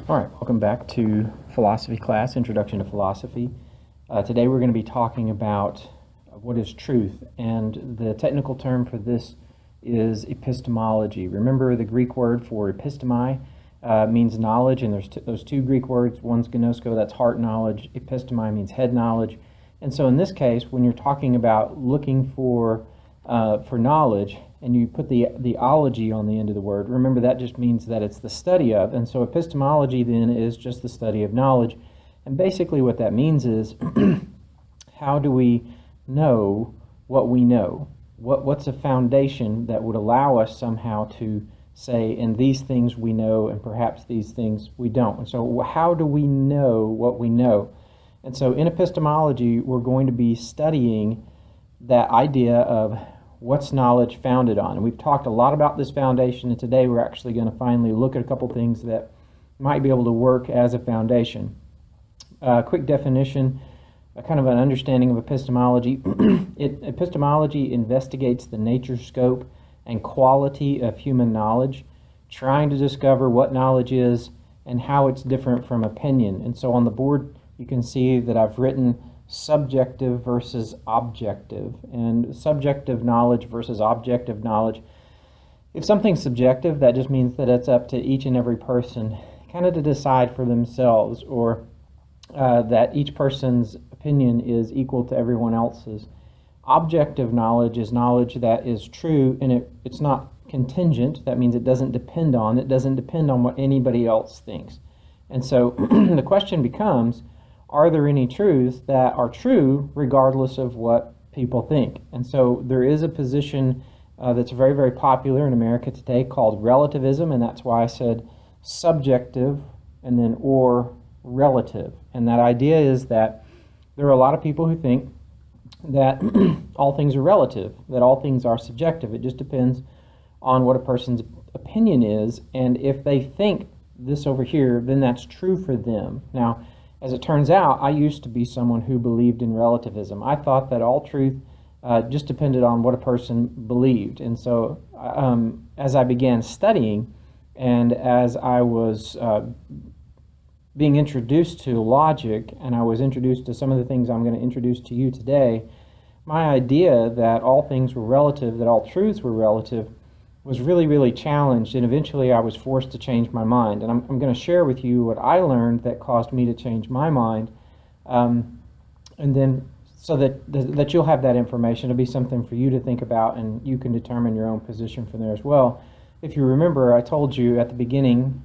All right, welcome back to philosophy class, Introduction to Philosophy. Today we're going to be talking about what is truth, and the technical term for this is epistemology. Remember, the Greek word for epistemi means knowledge, and there's those two Greek words. One's gnosko, that's heart knowledge. Epistemi means head knowledge. And so in this case, when you're talking about looking for knowledge, and you put the ology on the end of the word, remember that just means that it's the study of. And so epistemology then is just the study of knowledge. And basically what that means is, how do we know what we know? What's a foundation that would allow us somehow to say, and these things we know, and perhaps these things we don't. And so how do we know what we know? And so in epistemology, we're going to be studying that idea of what's knowledge founded on. And we've talked a lot about this foundation, and today we're actually going to finally look at a couple things that might be able to work as a foundation. Quick definition, kind of an understanding of epistemology. Epistemology investigates the nature, scope, and quality of human knowledge, trying to discover what knowledge is and how it's different from opinion. And so on the board, you can see that I've written subjective versus objective, and subjective knowledge versus objective knowledge. If something's subjective, that just means that it's up to each and every person kind of to decide for themselves, or that each person's opinion is equal to everyone else's. Objective knowledge is knowledge that is true, and it's not contingent. That means it doesn't depend on what anybody else thinks. And so the question becomes, are there any truths that are true regardless of what people think? And so there is a position that's very, very popular in America today called relativism, and that's why I said subjective and then or relative. And that idea is that there are a lot of people who think that all things are relative, that all things are subjective. It just depends on what a person's opinion is, and if they think this over here, then that's true for them. Now, as it turns out, I used to be someone who believed in relativism. I thought that all truth just depended on what a person believed. And so as I began studying, and as I was being introduced to logic, and I was introduced to some of the things I'm going to introduce to you today, my idea that all things were relative, that all truths were relative, was really, really challenged, and eventually I was forced to change my mind. And I'm going to share with you what I learned that caused me to change my mind, and then so that you'll have that information. It'll be something for you to think about, and you can determine your own position from there as well. If you remember, I told you at the beginning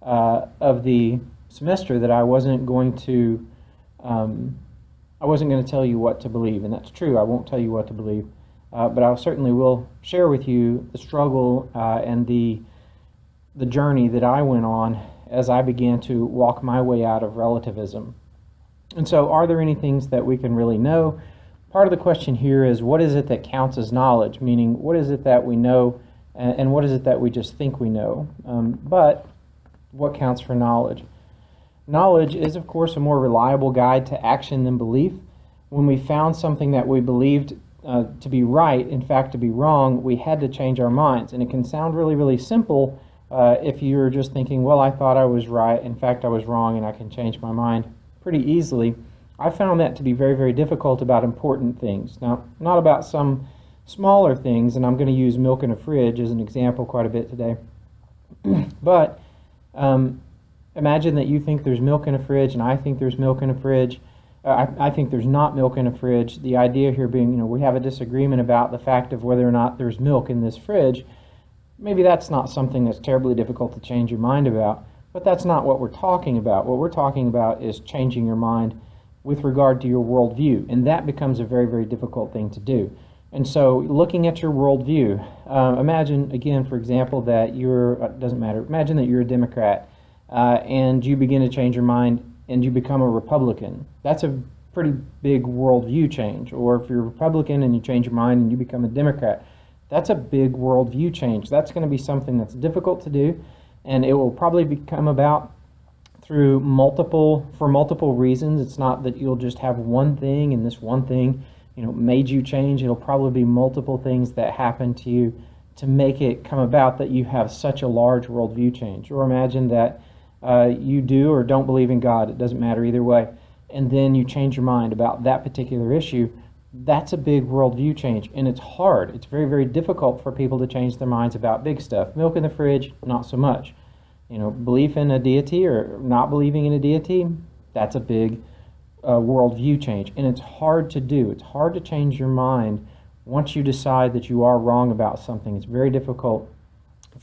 of the semester that I wasn't going to tell you what to believe, and that's true. I won't tell you what to believe. But I certainly will share with you the struggle and the journey that I went on as I began to walk my way out of relativism. And so, are there any things that we can really know? Part of the question here is, what is it that counts as knowledge? Meaning, what is it that we know, and what is it that we just think we know? But what counts for knowledge? Knowledge is, of course, a more reliable guide to action than belief. When we found something that we believed to be right, in fact to be wrong, we had to change our minds. And it can sound really, really simple if you're just thinking, well, I thought I was right, in fact I was wrong, and I can change my mind pretty easily. I found that to be very, very difficult about important things. Now, not about some smaller things, and I'm going to use milk in a fridge as an example quite a bit today. But imagine that you think there's milk in a fridge, and I think there's milk in a fridge. I think there's not milk in a fridge. The idea here being, we have a disagreement about the fact of whether or not there's milk in this fridge. Maybe that's not something that's terribly difficult to change your mind about, but that's not what we're talking about. What we're talking about is changing your mind with regard to your worldview, and that becomes a very, very difficult thing to do. And so looking at your worldview, imagine, again, for example, that imagine that you're a Democrat, and you begin to change your mind and you become a Republican. That's a pretty big worldview change. Or if you're a Republican and you change your mind and you become a Democrat, that's a big worldview change. That's going to be something that's difficult to do, and it will probably become about for multiple reasons. It's not that you'll just have one thing, and this one thing made you change. It'll probably be multiple things that happen to you to make it come about that you have such a large worldview change. Or imagine that you do or don't believe in God. It doesn't matter either way. And then you change your mind about that particular issue. That's a big worldview change, and it's hard. It's very, very difficult for people to change their minds about big stuff. Milk in the fridge, not so much. Belief in a deity or not believing in a deity, that's a big worldview change, and it's hard to do. It's hard to change your mind once you decide that you are wrong about something. It's very difficult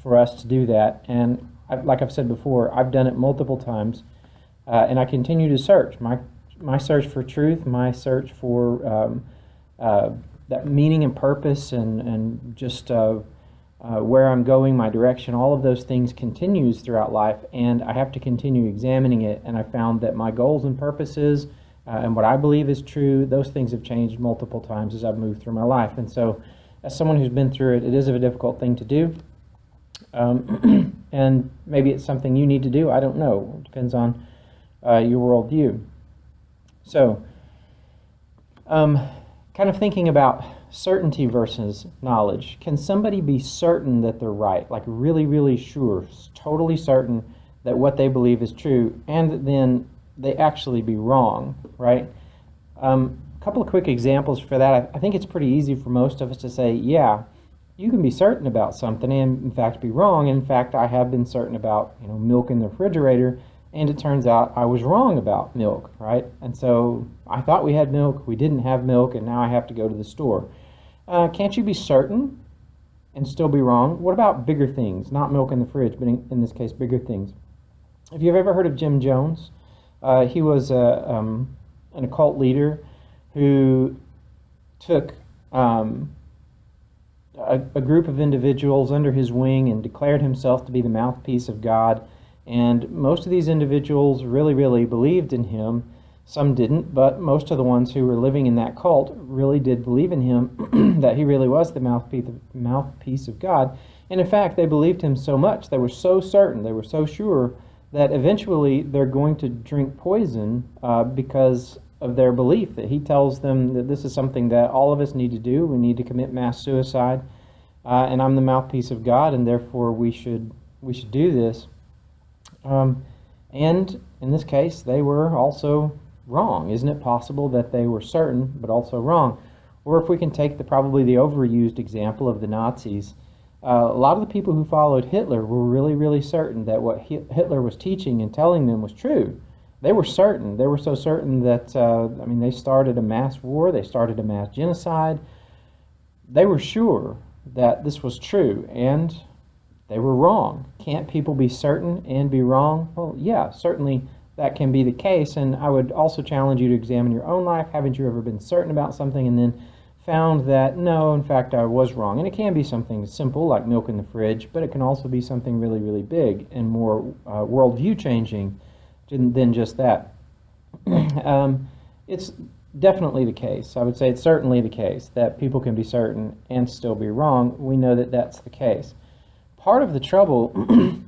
for us to do that, and like I've said before, I've done it multiple times, and I continue to search. My search for truth, my search for that meaning and purpose, and just where I'm going, my direction, all of those things continues throughout life, and I have to continue examining it. And I found that my goals and purposes and what I believe is true, those things have changed multiple times as I've moved through my life. And so, as someone who's been through it, it is a difficult thing to do. And maybe it's something you need to do. I don't know. It depends on your worldview. So, kind of thinking about certainty versus knowledge. Can somebody be certain that they're right? Like really, really sure, totally certain that what they believe is true, and then they actually be wrong, right? A couple of quick examples for that. I think it's pretty easy for most of us to say, yeah, you can be certain about something and in fact be wrong. And in fact, I have been certain about milk in the refrigerator, and it turns out I was wrong about milk, right? And so I thought we had milk, we didn't have milk, and now I have to go to the store. Can't you be certain and still be wrong? What about bigger things? Not milk in the fridge, but in this case, bigger things. If you've ever heard of Jim Jones, he was an occult leader who took a group of individuals under his wing and declared himself to be the mouthpiece of God. And most of these individuals really, really believed in him. Some didn't, but most of the ones who were living in that cult really did believe in him, that he really was the mouthpiece of God. And in fact, they believed him so much, they were so certain, they were so sure, that eventually they're going to drink poison because of their belief, that he tells them that this is something that all of us need to do. We need to commit mass suicide, and I'm the mouthpiece of God, and therefore we should do this. And in this case, they were also wrong. Isn't it possible that they were certain but also wrong? Or if we can take probably the overused example of the Nazis, a lot of the people who followed Hitler were really, really certain that what Hitler was teaching and telling them was true. They were certain. They were so certain that, they started a mass war, they started a mass genocide. They were sure that this was true, and they were wrong. Can't people be certain and be wrong? Well, yeah, certainly that can be the case, and I would also challenge you to examine your own life. Haven't you ever been certain about something and then found that, no, in fact, I was wrong? And it can be something simple like milk in the fridge, but it can also be something really, really big and more worldview changing than just that. It's definitely the case. I would say it's certainly the case that people can be certain and still be wrong. We know that that's the case. Part of the trouble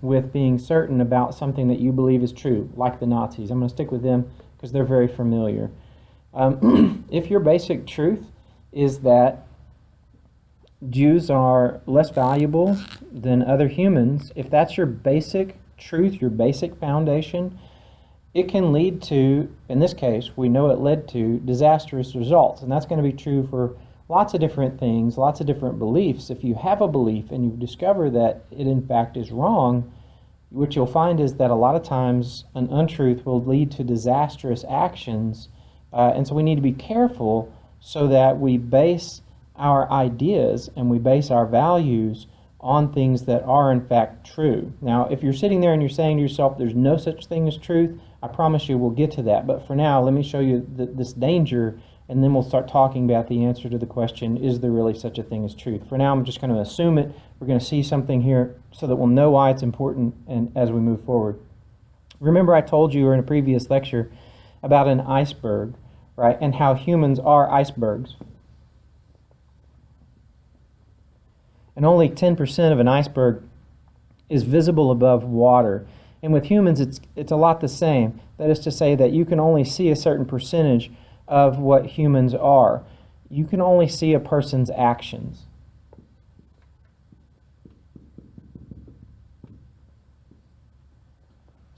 with being certain about something that you believe is true, like the Nazis, I'm going to stick with them because they're very familiar. If your basic truth is that Jews are less valuable than other humans, if that's your basic truth, your basic foundation, it can lead to, in this case, we know it led to disastrous results. And that's going to be true for lots of different things, lots of different beliefs. If you have a belief and you discover that it in fact is wrong, what you'll find is that a lot of times an untruth will lead to disastrous actions. And so we need to be careful so that we base our ideas and we base our values on things that are in fact true. Now, if you're sitting there and you're saying to yourself, there's no such thing as truth, I promise you we'll get to that. But for now, let me show you this danger, and then we'll start talking about the answer to the question, is there really such a thing as truth? For now, I'm just going to assume it. We're going to see something here so that we'll know why it's important and as we move forward. Remember I told you in a previous lecture about an iceberg, right, and how humans are icebergs. And only 10% of an iceberg is visible above water. And with humans, it's a lot the same. That is to say that you can only see a certain percentage of what humans are. You can only see a person's actions.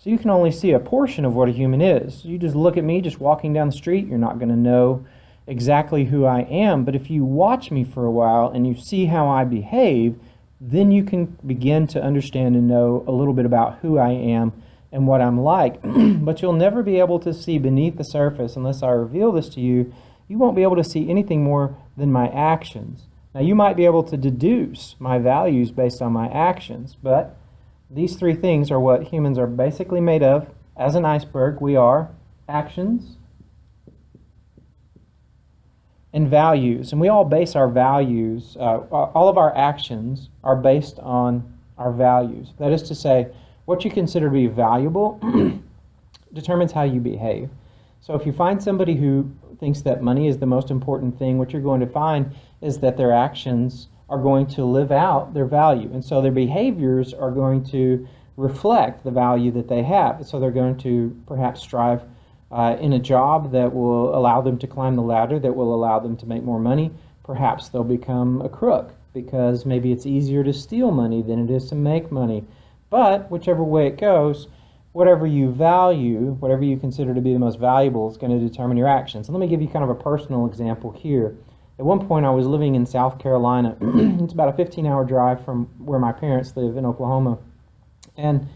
So you can only see a portion of what a human is. You just look at me just walking down the street, you're not going to know exactly who I am. But if you watch me for a while and you see how I behave, then you can begin to understand and know a little bit about who I am and what I'm like. But you'll never be able to see beneath the surface unless I reveal this to you. You won't be able to see anything more than my actions. Now, you might be able to deduce my values based on my actions, but these three things are what humans are basically made of. As an iceberg, we are actions and values. And we all base our values, all of our actions are based on our values. That is to say, what you consider to be valuable determines how you behave. So if you find somebody who thinks that money is the most important thing, what you're going to find is that their actions are going to live out their value. And so their behaviors are going to reflect the value that they have. So they're going to perhaps strive in a job that will allow them to climb the ladder, that will allow them to make more money. Perhaps they'll become a crook because maybe it's easier to steal money than it is to make money. But whichever way it goes, whatever you value, whatever you consider to be the most valuable is going to determine your actions. And let me give you kind of a personal example here. At one point I was living in South Carolina. It's about a 15-hour drive from where my parents live in Oklahoma. And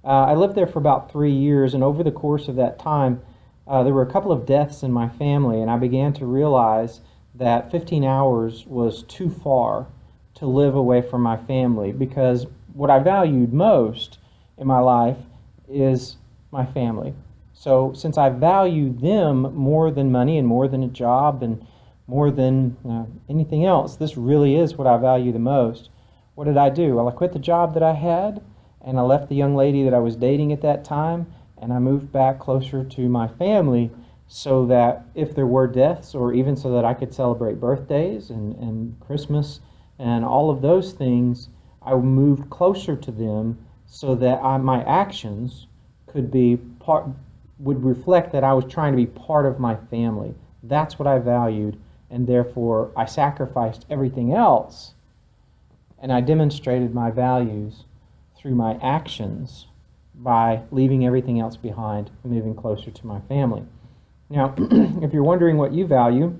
I lived there for about 3 years, and over the course of that time, there were a couple of deaths in my family, and I began to realize that 15 hours was too far to live away from my family, because what I valued most in my life is my family. So since I value them more than money and more than a job and more than anything else, this really is what I value the most. What did I do? Well, I quit the job that I had, and I left the young lady that I was dating at that time, and I moved back closer to my family so that if there were deaths, or even so that I could celebrate birthdays and Christmas and all of those things, I moved closer to them so that my actions could be would reflect that I was trying to be part of my family. That's what I valued, and therefore I sacrificed everything else, and I demonstrated my values through my actions by leaving everything else behind and moving closer to my family. Now, if you're wondering what you value,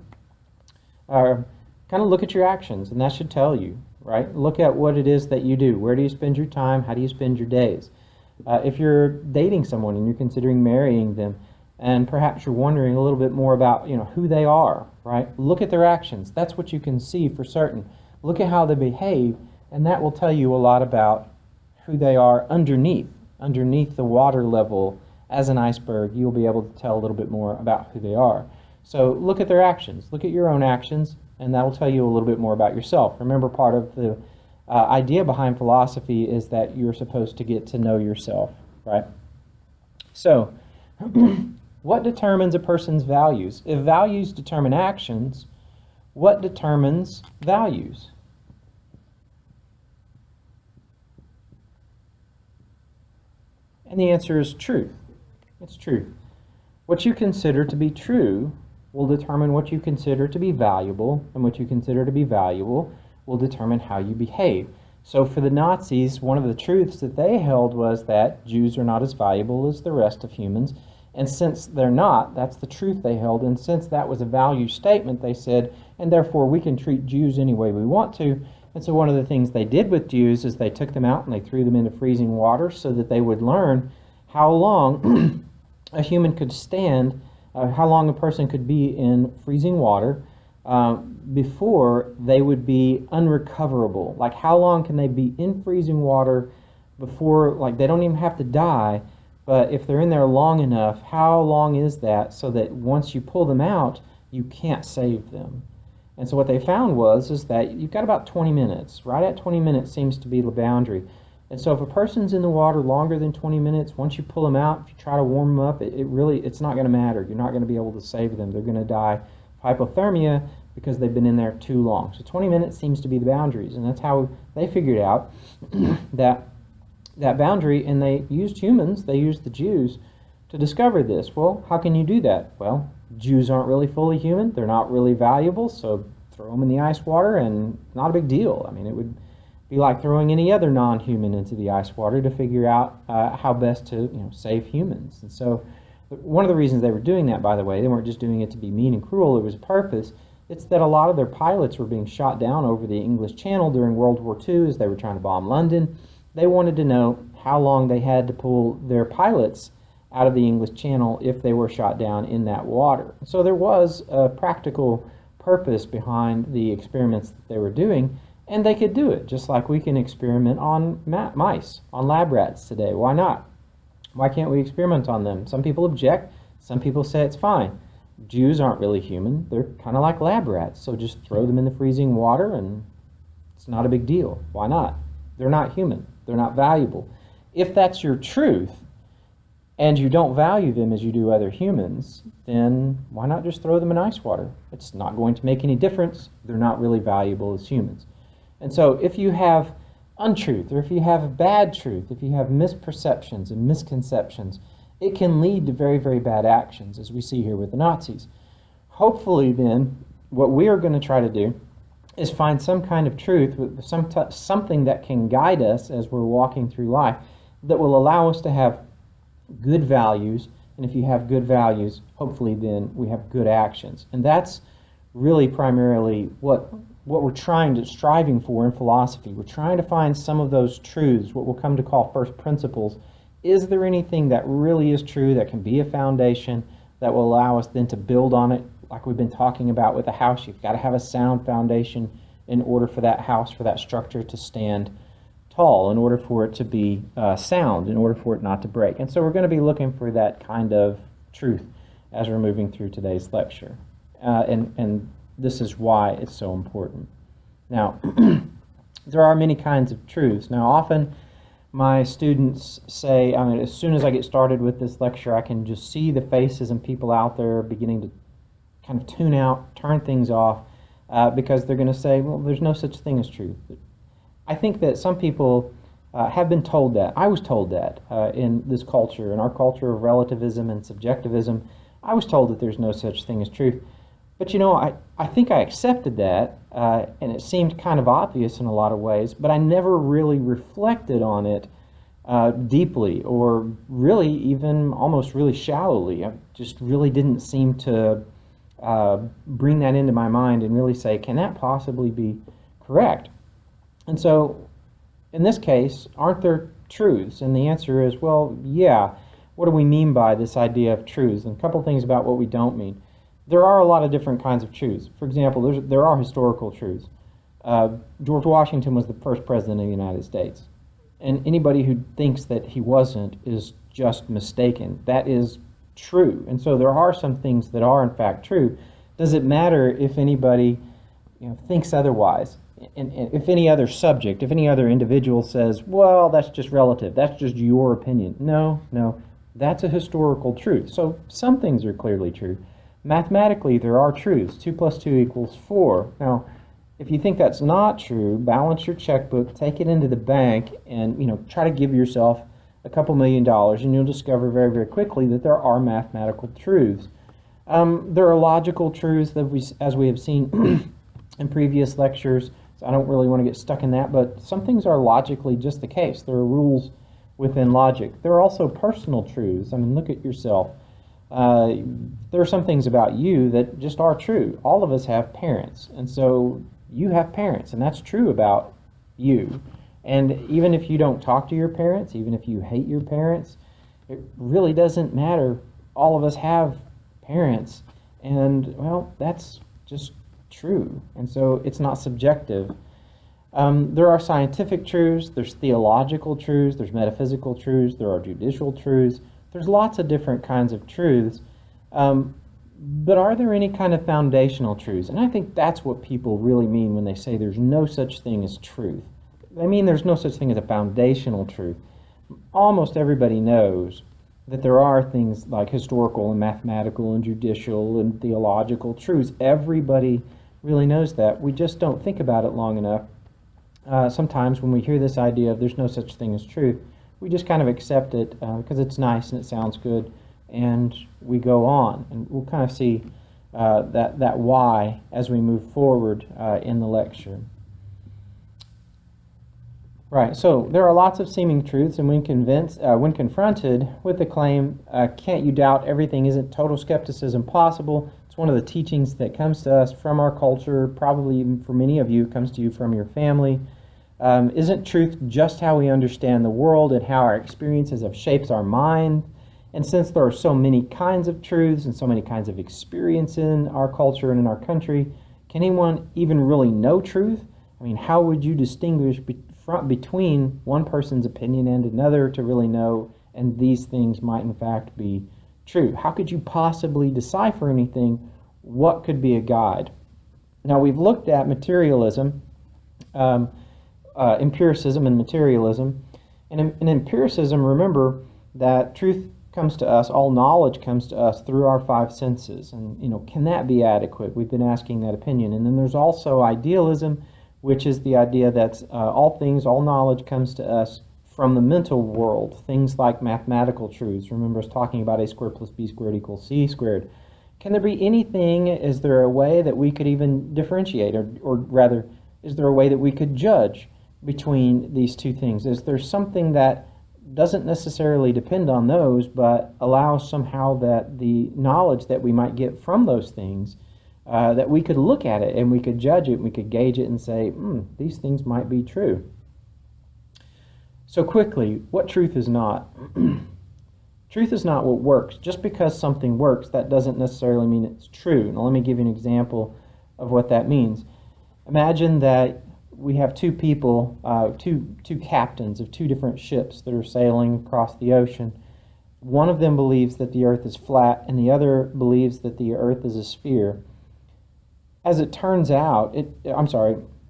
kind of look at your actions, and that should tell you, right? Look at what it is that you do. Where do you spend your time? How do you spend your days? If you're dating someone and you're considering marrying them, and perhaps you're wondering a little bit more about, who they are, right? Look at their actions. That's what you can see for certain. Look at how they behave, and that will tell you a lot about who they are underneath the water level. As an iceberg, you'll be able to tell a little bit more about who they are. So look at their actions. Look at your own actions, and that'll tell you a little bit more about yourself. Remember, part of the idea behind philosophy is that you're supposed to get to know yourself, right? So, what determines a person's values? If values determine actions, what determines values? And the answer is truth. It's truth. What you consider to be true will determine what you consider to be valuable, and what you consider to be valuable will determine how you behave. So for the Nazis, one of the truths that they held was that Jews are not as valuable as the rest of humans, and since they're not, that's the truth they held, and since that was a value statement, they said, and therefore we can treat Jews any way we want to. And so one of the things they did with Jews is they took them out and they threw them into freezing water so that they would learn how long a human could stand, how long a person could be in freezing water before they would be unrecoverable. Like, how long can they be in freezing water before, like, they don't even have to die, but if they're in there long enough, how long is that so that once you pull them out, you can't save them? And so what they found is that you've got about 20 minutes. Right at 20 minutes seems to be the boundary. And so if a person's in the water longer than 20 minutes, once you pull them out, if you try to warm them up, it's not going to matter. You're not going to be able to save them. They're going to die of hypothermia because they've been in there too long. So 20 minutes seems to be the boundaries, and that's how they figured out that boundary, and they used humans, they used the Jews to discover this. Well, how can you do that? Well, Jews aren't really fully human. They're not really valuable, so throw them in the ice water, and not a big deal. I mean, be like throwing any other non-human into the ice water to figure out how best to save humans. And so one of the reasons they were doing that, by the way, they weren't just doing it to be mean and cruel, it was a purpose. It's that a lot of their pilots were being shot down over the English Channel during World War II as they were trying to bomb London. They wanted to know how long they had to pull their pilots out of the English Channel if they were shot down in that water. So there was a practical purpose behind the experiments that they were doing, and they could do it, just like we can experiment on mice, on lab rats today. Why not? Why can't we experiment on them? Some people object, some people say it's fine. Jews aren't really human, they're kind of like lab rats, so just throw them in the freezing water and it's not a big deal. Why not? They're not human, they're not valuable. If that's your truth, and you don't value them as you do other humans, then why not just throw them in ice water? It's not going to make any difference. They're not really valuable as humans. And so if you have untruth, or if you have bad truth, if you have misperceptions and misconceptions, it can lead to very, very bad actions, as we see here with the Nazis. Hopefully then, what we are going to try to do is find some kind of truth, something that can guide us as we're walking through life, that will allow us to have good values, and if you have good values, hopefully then we have good actions. And that's really primarily what we're striving for in philosophy. We're trying to find some of those truths, what we'll come to call first principles. Is there anything that really is true that can be a foundation that will allow us then to build on it? Like we've been talking about with a house, you've got to have a sound foundation in order for that house, for that structure to stand tall, in order for it to be sound, in order for it not to break. And so we're going to be looking for that kind of truth as we're moving through today's lecture. And this is why it's so important. Now, there are many kinds of truths. Now, often my students say, as soon as I get started with this lecture, I can just see the faces and people out there beginning to kind of tune out, turn things off, because they're going to say, well, there's no such thing as truth. I think that some people have been told that. I was told that in this culture, in our culture of relativism and subjectivism. I was told that there's no such thing as truth. But I think I accepted that, and it seemed kind of obvious in a lot of ways, but I never really reflected on it deeply, or really even almost really shallowly. I just really didn't seem to bring that into my mind and really say, can that possibly be correct? And so, in this case, aren't there truths? And the answer is, well, yeah. What do we mean by this idea of truths? And a couple things about what we don't mean. There are a lot of different kinds of truths. For example, there are historical truths. George Washington was the first president of the United States. And anybody who thinks that he wasn't is just mistaken. That is true. And so there are some things that are in fact true. Does it matter if anybody thinks otherwise? And if any other subject, if any other individual says, well, that's just relative, that's just your opinion. No, that's a historical truth. So some things are clearly true. Mathematically, there are truths. 2 + 2 = 4. Now, if you think that's not true, balance your checkbook, take it into the bank, and try to give yourself a couple $1 million, and you'll discover very, very quickly that there are mathematical truths. There are logical truths that as we have seen in previous lectures. So I don't really want to get stuck in that, but some things are logically just the case. There are rules within logic. There are also personal truths. Look at yourself. There are some things about you that just are true. All of us have parents, and so you have parents, and that's true about you. And even if you don't talk to your parents, even if you hate your parents, it really doesn't matter. All of us have parents, and well, that's just true. And so it's not subjective. There are scientific truths, there's theological truths, there's metaphysical truths, there are judicial truths. There's lots of different kinds of truths. But are there any kind of foundational truths? And I think that's what people really mean when they say there's no such thing as truth. They mean there's no such thing as a foundational truth. Almost everybody knows that there are things like historical and mathematical and judicial and theological truths. Everybody really knows that. We just don't think about it long enough. Sometimes when we hear this idea of there's no such thing as truth, we just kind of accept it because it's nice and it sounds good, and we go on. And we'll kind of see that why as we move forward in the lecture. Right. So there are lots of seeming truths, and when confronted with the claim, "Can't you doubt everything? Isn't total skepticism possible?" It's one of the teachings that comes to us from our culture. Probably even for many of you, it comes to you from your family. Isn't truth just how we understand the world and how our experiences have shaped our mind? And since there are so many kinds of truths and so many kinds of experience in our culture and in our country, can anyone even really know truth? I mean, how would you distinguish between one person's opinion and another to really know, and these things might in fact be true? How could you possibly decipher anything? What could be a guide? Now, we've looked at materialism, empiricism and materialism. And in empiricism, remember that truth comes to us, all knowledge comes to us through our five senses. And, can that be adequate? We've been asking that opinion. And then there's also idealism, which is the idea that all knowledge comes to us from the mental world, things like mathematical truths. Remember us talking about a squared plus b squared equals c squared. Can there be anything, is there a way that we could even differentiate, or rather, is there a way that we could judge between these two things? Is there something that doesn't necessarily depend on those, but allows somehow that the knowledge that we might get from those things, that we could look at it and we could judge it and we could gauge it and say, these things might be true. So quickly, what truth is not? Truth is not what works. Just because something works, that doesn't necessarily mean it's true. Now let me give you an example of what that means. Imagine that we have two people, two captains of two different ships that are sailing across the ocean. One of them believes that the earth is flat and the other believes that the earth is a sphere. As it turns out,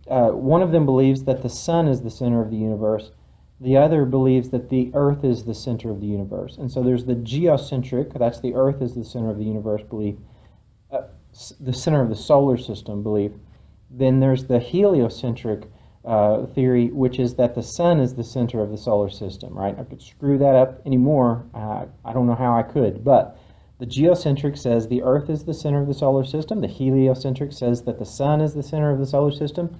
one of them believes that the sun is the center of the universe. The other believes that the earth is the center of the universe. And so there's the geocentric, that's the earth is the center of the universe belief, the center of the solar system belief. Then there's the heliocentric theory, which is that the sun is the center of the solar system, right? I could screw that up anymore. I don't know how I could, but the geocentric says the earth is the center of the solar system. The heliocentric says that the sun is the center of the solar system.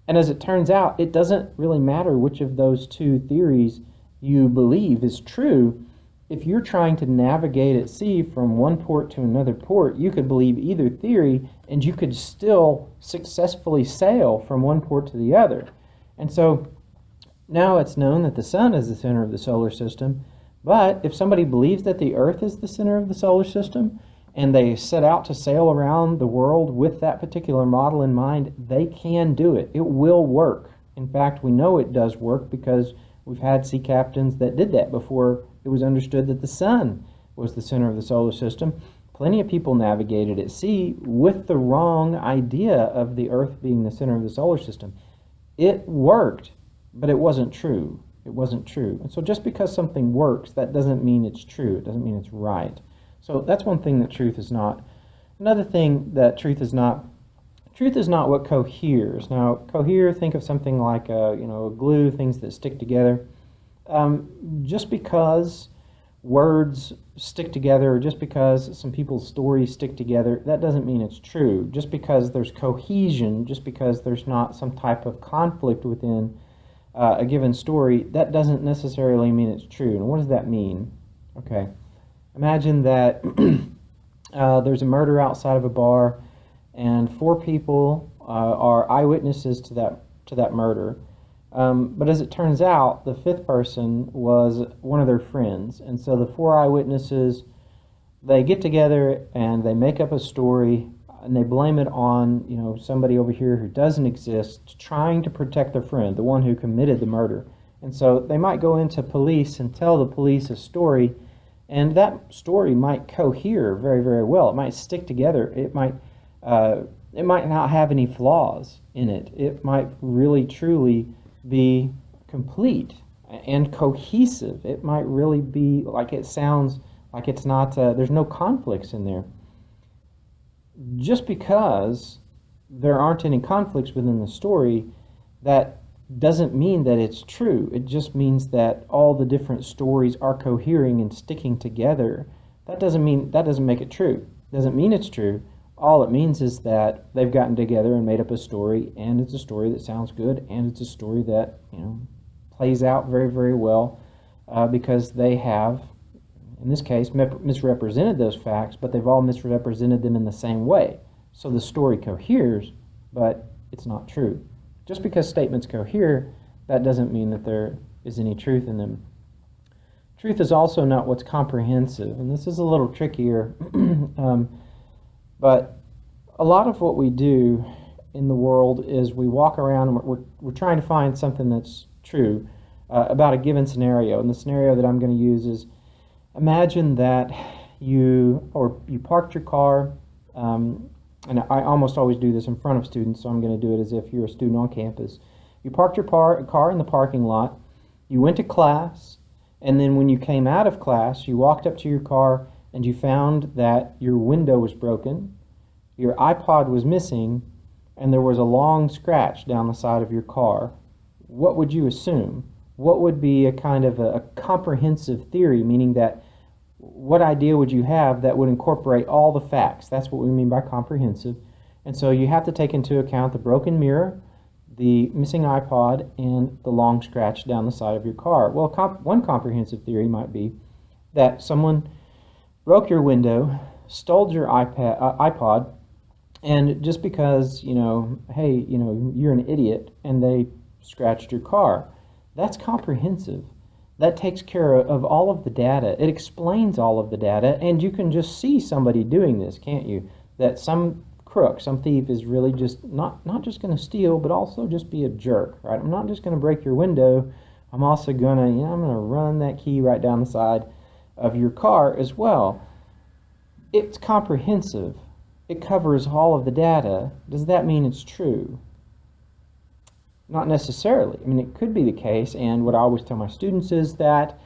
And as it turns out, it doesn't really matter which of those two theories you believe is true. If you're trying to navigate at sea from one port to another port, you could believe either theory and you could still successfully sail from one port to the other. And so now it's known that the sun is the center of the solar system, but if somebody believes that the earth is the center of the solar system and they set out to sail around the world with that particular model in mind, they can do it. It will work. In fact, we know it does work because we've had sea captains that did that before it was understood that the sun was the center of the solar system. Plenty of people navigated at sea with the wrong idea of the earth being the center of the solar system. It worked, but it wasn't true. It wasn't true. And so just because something works, that doesn't mean it's true. It doesn't mean it's right. So that's one thing that truth is not. Another thing that truth is not what coheres. Now, cohere, think of something like a glue, things that stick together. Just because words stick together, or just because some people's stories stick together, that doesn't mean it's true. Just because there's cohesion, just because there's not some type of conflict within a given story, that doesn't necessarily mean it's true. And what does that mean? Okay, imagine that there's a murder outside of a bar, and 4 people are eyewitnesses to that murder. But as it turns out, the 5th person was one of their friends. And so the 4 eyewitnesses, they get together and they make up a story and they blame it on, somebody over here who doesn't exist, trying to protect their friend, the one who committed the murder. And so they might go into police and tell the police a story, and that story might cohere very, very well. It might stick together. It might not have any flaws in it. It might really, truly be complete and cohesive. It might really be like it sounds like it's not, there's no conflicts in there. Just because there aren't any conflicts within the story, that doesn't mean that it's true. It just means that all the different stories are cohering and sticking together. That doesn't make it true. It doesn't mean it's true. All it means is that they've gotten together and made up a story, and it's a story that sounds good, and it's a story that, plays out very, very well because they have, in this case, misrepresented those facts, but they've all misrepresented them in the same way. So the story coheres, but it's not true. Just because statements cohere, that doesn't mean that there is any truth in them. Truth is also not what's comprehensive, and this is a little trickier, but a lot of what we do in the world is we walk around and we're trying to find something that's true about a given scenario. And the scenario that I'm going to use is, imagine that you parked your car, and I almost always do this in front of students, so I'm going to do it as if you're a student on campus. You parked your car in the parking lot, you went to class, and then when you came out of class, you walked up to your car and you found that your window was broken, your iPod was missing, and there was a long scratch down the side of your car. What would you assume? What would be a kind of a comprehensive theory, meaning that what idea would you have that would incorporate all the facts? That's what we mean by comprehensive. And so you have to take into account the broken mirror, the missing iPod, and the long scratch down the side of your car. Well, one comprehensive theory might be that someone broke your window, stole your iPod, and just because, hey, you're an idiot, and they scratched your car. That's comprehensive. That takes care of all of the data. It explains all of the data, and you can just see somebody doing this, can't you? That some crook, some thief is really just not just going to steal, but also just be a jerk, right? I'm not just going to break your window. I'm also going to, I'm going to run that key right down the side of your car as well. It's comprehensive. It covers all of the data. Does that mean it's true? Not necessarily. I mean, it could be the case, and what I always tell my students is that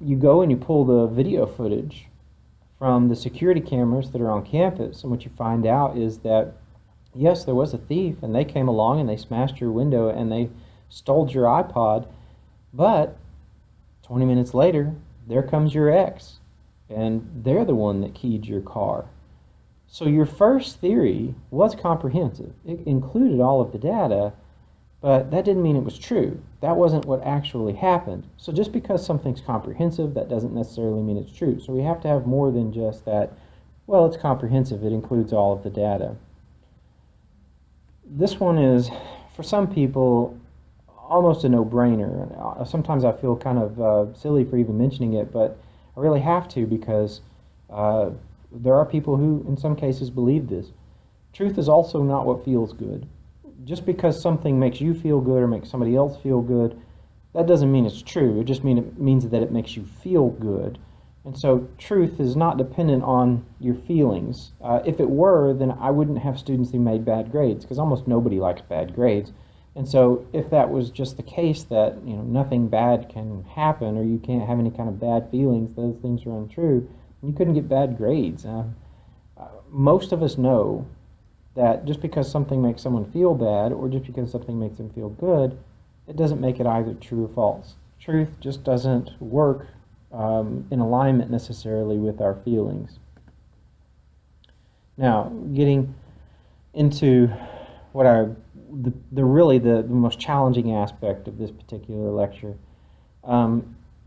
you go and you pull the video footage from the security cameras that are on campus, and what you find out is that, yes, there was a thief, and they came along and they smashed your window and they stole your iPod, but 20 minutes later, there comes your ex, and they're the one that keyed your car. So your first theory was comprehensive. It included all of the data, but that didn't mean it was true. That wasn't what actually happened. So just because something's comprehensive, that doesn't necessarily mean it's true. So we have to have more than just that, well, it's comprehensive, it includes all of the data. This one is, for some people, almost a no-brainer. Sometimes I feel kind of silly for even mentioning it, but I really have to, because there are people who, in some cases, believe this. Truth is also not what feels good. Just because something makes you feel good or makes somebody else feel good, that doesn't mean it's true. It just means that it makes you feel good. And so truth is not dependent on your feelings. If it were, then I wouldn't have students who made bad grades, because almost nobody likes bad grades. And so if that was just the case, that nothing bad can happen, or you can't have any kind of bad feelings, those things are untrue, you couldn't get bad grades. Most of us know that just because something makes someone feel bad, or just because something makes them feel good, it doesn't make it either true or false. Truth just doesn't work in alignment necessarily with our feelings. Now, getting into what the most challenging aspect of this particular lecture,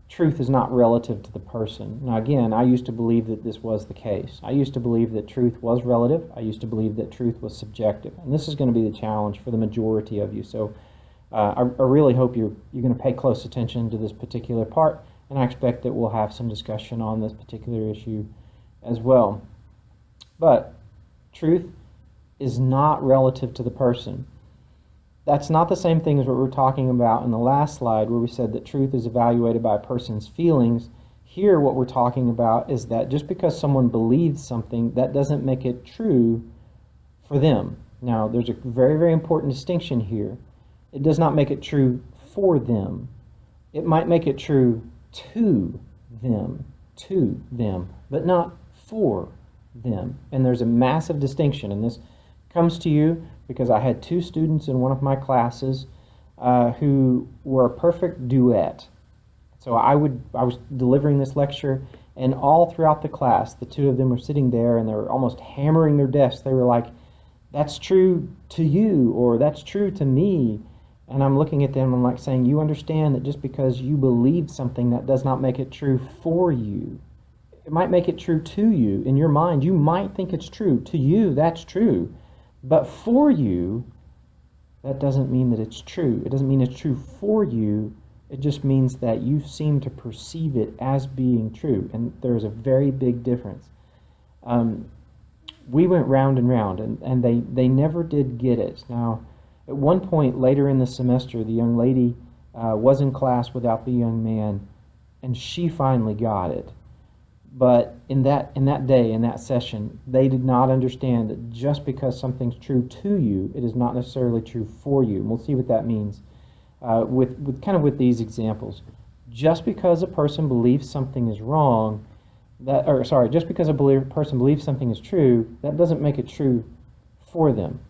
truth is not relative to the person. Now again, I used to believe that this was the case. I used to believe that truth was relative. I used to believe that truth was subjective. And this is going to be the challenge for the majority of you. So I really hope you're going to pay close attention to this particular part, and I expect that we'll have some discussion on this particular issue as well. But truth is not relative to the person. That's not the same thing as what we were talking about in the last slide, where we said that truth is evaluated by a person's feelings. Here, what we're talking about is that just because someone believes something, that doesn't make it true for them. Now, there's a very, very important distinction here. It does not make it true for them. It might make it true to them, but not for them. And there's a massive distinction, and this comes to you because I had two students in one of my classes who were a perfect duet. So I was delivering this lecture, and all throughout the class, the two of them were sitting there, and they were almost hammering their desks. They were like, "That's true to you," or "That's true to me." And I'm looking at them and like saying, you understand that just because you believe something, that does not make it true for you. It might make it true to you. In your mind, you might think it's true. To you, that's true. But for you, that doesn't mean that it's true. It doesn't mean it's true for you. It just means that you seem to perceive it as being true. And there's a very big difference. We went round and round, and they never did get it. Now, at one point later in the semester, the young lady was in class without the young man, and she finally got it. But in that day, in that session, they did not understand that just because something's true to you, it is not necessarily true for you. And we'll see what that means with these examples. Just because a person believes something is wrong, just because a person believes something is true, that doesn't make it true for them.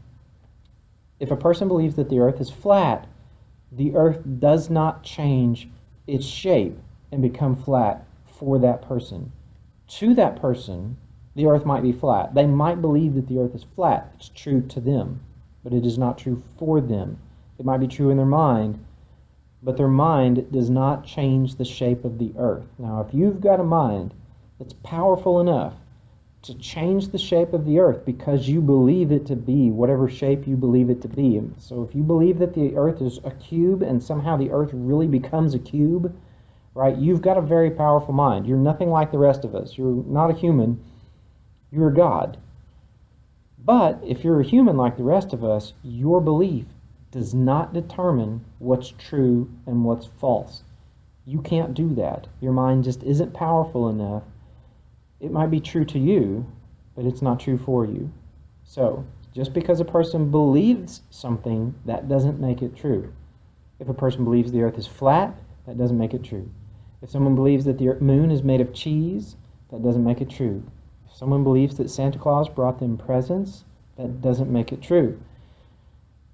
If a person believes that the earth is flat, the earth does not change its shape and become flat for that person. To that person, the earth might be flat. They might believe that the earth is flat. It's true to them, but it is not true for them. It might be true in their mind, but their mind does not change the shape of the earth. Now, if you've got a mind that's powerful enough to change the shape of the earth because you believe it to be whatever shape you believe it to be. And so if you believe that the earth is a cube and somehow the earth really becomes a cube, right, you've got a very powerful mind. You're nothing like the rest of us. You're not a human. You're a God. But if you're a human like the rest of us, your belief does not determine what's true and what's false. You can't do that. Your mind just isn't powerful enough. It might be true to you, but it's not true for you. So, just because a person believes something, that doesn't make it true. If a person believes the earth is flat, that doesn't make it true. If someone believes that the moon is made of cheese, that doesn't make it true. If someone believes that Santa Claus brought them presents, that doesn't make it true.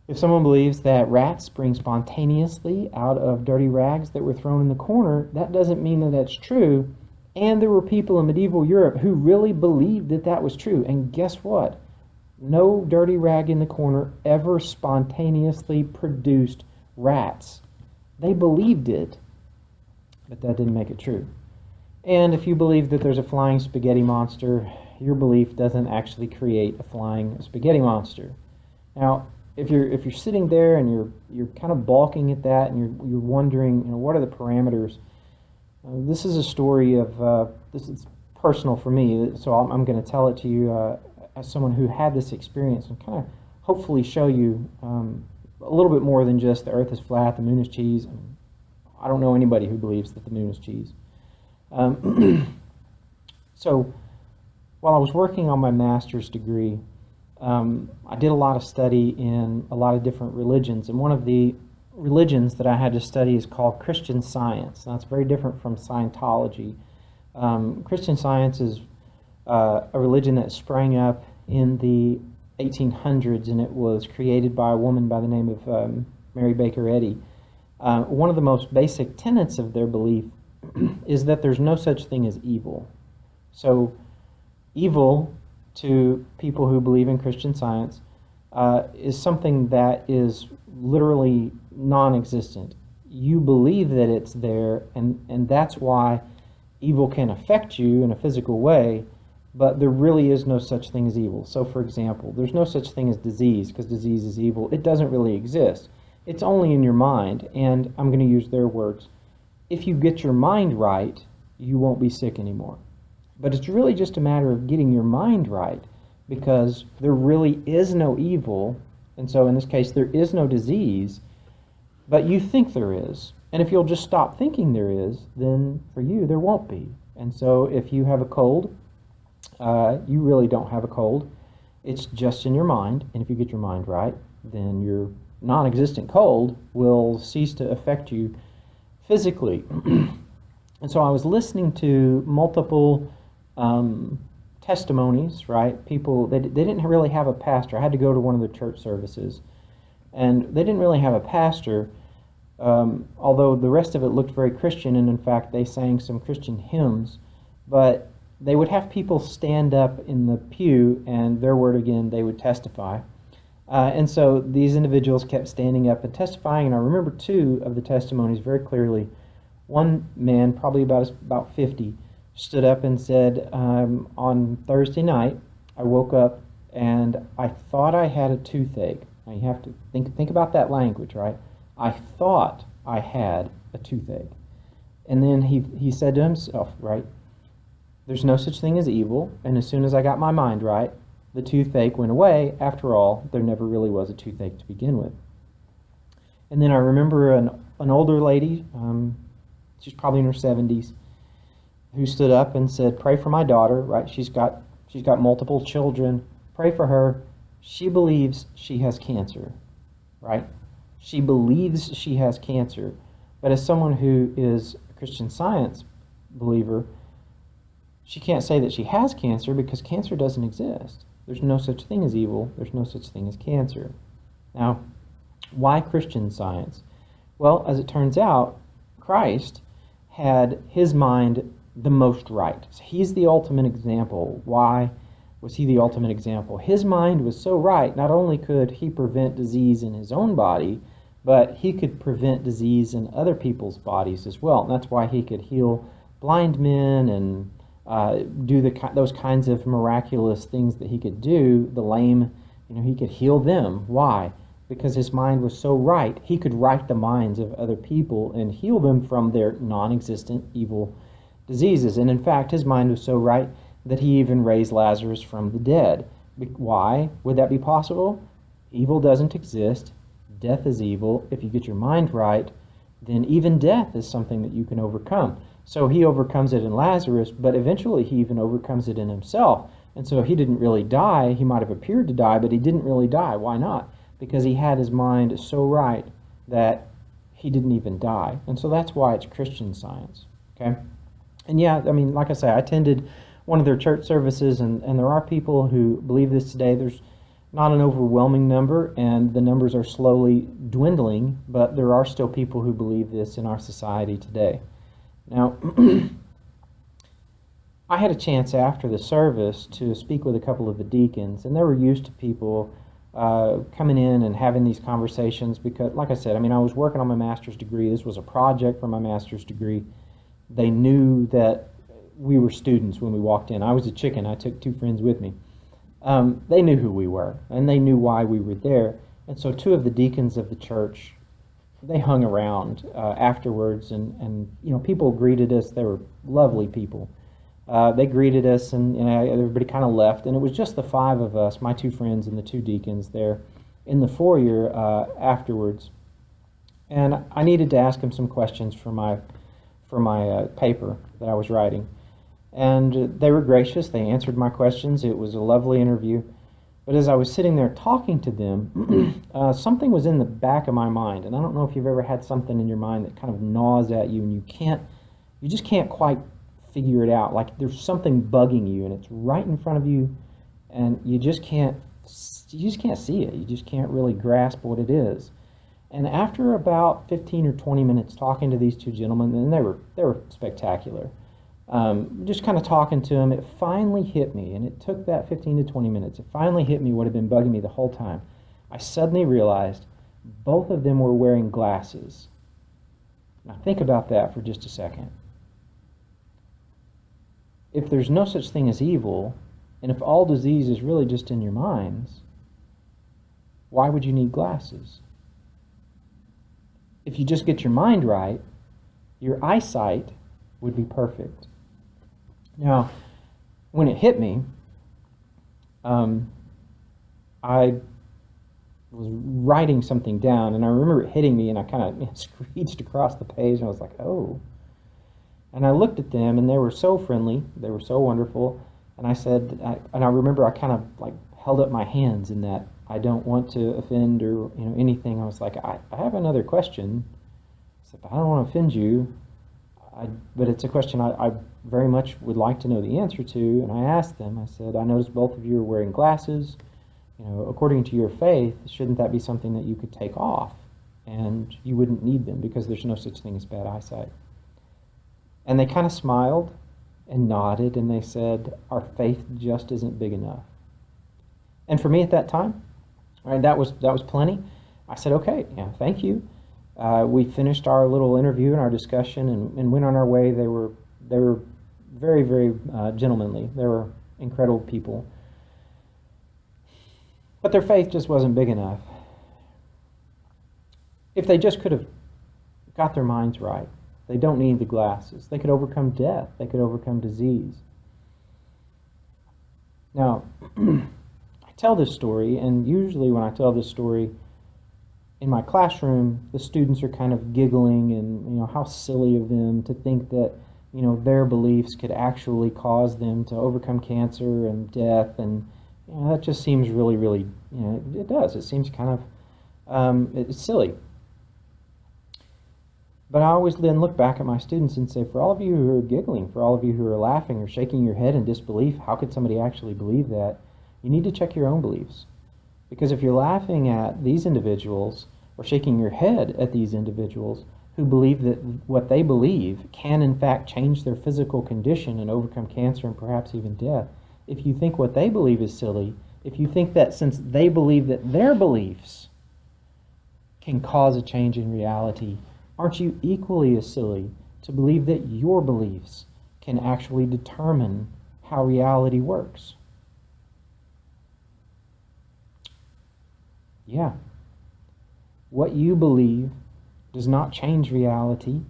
If someone believes that rats spring spontaneously out of dirty rags that were thrown in the corner, that doesn't mean that that's true. And there were people in medieval Europe who really believed that that was true. And guess what? No dirty rag in the corner ever spontaneously produced rats. They believed it, but that didn't make it true. And if you believe that there's a flying spaghetti monster, your belief doesn't actually create a flying spaghetti monster. Now, if you're sitting there and you're kind of balking at that and you're wondering, what are the parameters? This is a story of this is personal for me, so I'm going to tell it to you as someone who had this experience and kind of hopefully show you a little bit more than just the earth is flat, the moon is cheese. I don't know anybody who believes that the moon is cheese. So while I was working on my master's degree, I did a lot of study in a lot of different religions, and one of the religions that I had to study is called Christian Science. Now, it's very different from Scientology. Christian Science is a religion that sprang up in the 1800s, and it was created by a woman by the name of Mary Baker Eddy. One of the most basic tenets of their belief is that there's no such thing as evil. So evil, to people who believe in Christian Science, is something that is literally non-existent. You believe that it's there, and that's why evil can affect you in a physical way, but there really is no such thing as evil. So, for example, there's no such thing as disease, because disease is evil. It doesn't really exist. It's only in your mind, and I'm going to use their words. If you get your mind right, you won't be sick anymore. But it's really just a matter of getting your mind right, because there really is no evil, and so in this case there is no disease, but you think there is. And if you'll just stop thinking there is, then for you there won't be. And so if you have a cold, you really don't have a cold. It's just in your mind, and if you get your mind right, then your non-existent cold will cease to affect you physically. And so I was listening to multiple testimonies, right? People, they didn't really have a pastor. I had to go to one of the church services, and they didn't really have a pastor, although the rest of it looked very Christian, and in fact they sang some Christian hymns, but they would have people stand up in the pew, and their word again, they would testify. And so these individuals kept standing up and testifying, and I remember two of the testimonies very clearly. One man, probably about 50, stood up and said, on Thursday night, I woke up and I thought I had a toothache. Now you have to think about that language, right? I thought I had a toothache. And then he said to himself, right, there's no such thing as evil, and as soon as I got my mind right, the toothache went away. After all, there never really was a toothache to begin with. And then I remember an older lady, she's probably in her 70s, who stood up and said, pray for my daughter, right? She's got multiple children. Pray for her. She believes she has cancer, right? She believes she has cancer. But as someone who is a Christian Science believer, she can't say that she has cancer because cancer doesn't exist. There's no such thing as evil. There's no such thing as cancer. Now, why Christian Science? Well, as it turns out, Christ had his mind the most right. So he's the ultimate example. Why was he the ultimate example? His mind was so right, not only could he prevent disease in his own body, but he could prevent disease in other people's bodies as well. And that's why he could heal blind men and do those kinds of miraculous things that he could do. The lame, he could heal them. Why? Because his mind was so right. He could right the minds of other people and heal them from their non-existent evil diseases. And in fact, his mind was so right that he even raised Lazarus from the dead. Why would that be possible? Evil doesn't exist. Death is evil. If you get your mind right, then even death is something that you can overcome. So he overcomes it in Lazarus, but eventually he even overcomes it in himself. And so he didn't really die. He might have appeared to die, but he didn't really die. Why not? Because he had his mind so right that he didn't even die. And so that's why it's Christian Science. Okay? And yeah, like I say, I attended one of their church services, and there are people who believe this today. There's not an overwhelming number, and the numbers are slowly dwindling, but there are still people who believe this in our society today. Now, I had a chance after the service to speak with a couple of the deacons, and they were used to people coming in and having these conversations because, like I said, I was working on my master's degree. This was a project for my master's degree. They knew that we were students when we walked in. I was a chicken. I took two friends with me. They knew who we were, and they knew why we were there. And so two of the deacons of the church, they hung around afterwards, and people greeted us. They were lovely people. They greeted us, and everybody kind of left, and it was just the five of us, my two friends and the two deacons there in the foyer afterwards. And I needed to ask them some questions for my paper that I was writing. And they were gracious. They answered my questions. It was a lovely interview. But as I was sitting there talking to them, something was in the back of my mind. And I don't know if you've ever had something in your mind that kind of gnaws at you, and you just can't quite figure it out. Like there's something bugging you, and it's right in front of you, and you just can't see it. You just can't really grasp what it is. And after about 15 or 20 minutes talking to these two gentlemen, and they were spectacular. Just kind of talking to them, it finally hit me, and it took that 15 to 20 minutes. It finally hit me what had been bugging me the whole time. I suddenly realized both of them were wearing glasses. Now think about that for just a second. If there's no such thing as evil, and if all disease is really just in your minds, why would you need glasses? If you just get your mind right, your eyesight would be perfect. Now, when it hit me, I was writing something down, and I remember it hitting me, and I kind of screeched across the page, and I was like, oh. And I looked at them, and they were so friendly, they were so wonderful, and I said, I remember I kind of like held up my hands in that I don't want to offend or anything. I was like, I have another question. I said, I don't want to offend you, but it's a question I very much would like to know the answer to. And I asked them, I said, I noticed both of you are wearing glasses. According to your faith, shouldn't that be something that you could take off? And you wouldn't need them because there's no such thing as bad eyesight. And they kind of smiled and nodded, and they said, our faith just isn't big enough. And for me at that time, All right, that was plenty. I said, okay, yeah, thank you. We finished our little interview and our discussion and went on our way. They were very, very gentlemanly. They were incredible people. But their faith just wasn't big enough. If they just could have got their minds right, they don't need the glasses. They could overcome death. They could overcome disease. Now, I tell this story, and usually when I tell this story in my classroom, the students are kind of giggling and, how silly of them to think that, their beliefs could actually cause them to overcome cancer and death, and that just seems really, really, it does. It seems kind of, it's silly. But I always then look back at my students and say, for all of you who are giggling, for all of you who are laughing or shaking your head in disbelief, how could somebody actually believe that? You need to check your own beliefs. Because if you're laughing at these individuals or shaking your head at these individuals who believe that what they believe can in fact change their physical condition and overcome cancer and perhaps even death, if you think what they believe is silly, if you think that since they believe that their beliefs can cause a change in reality, aren't you equally as silly to believe that your beliefs can actually determine how reality works? Yeah. What you believe does not change reality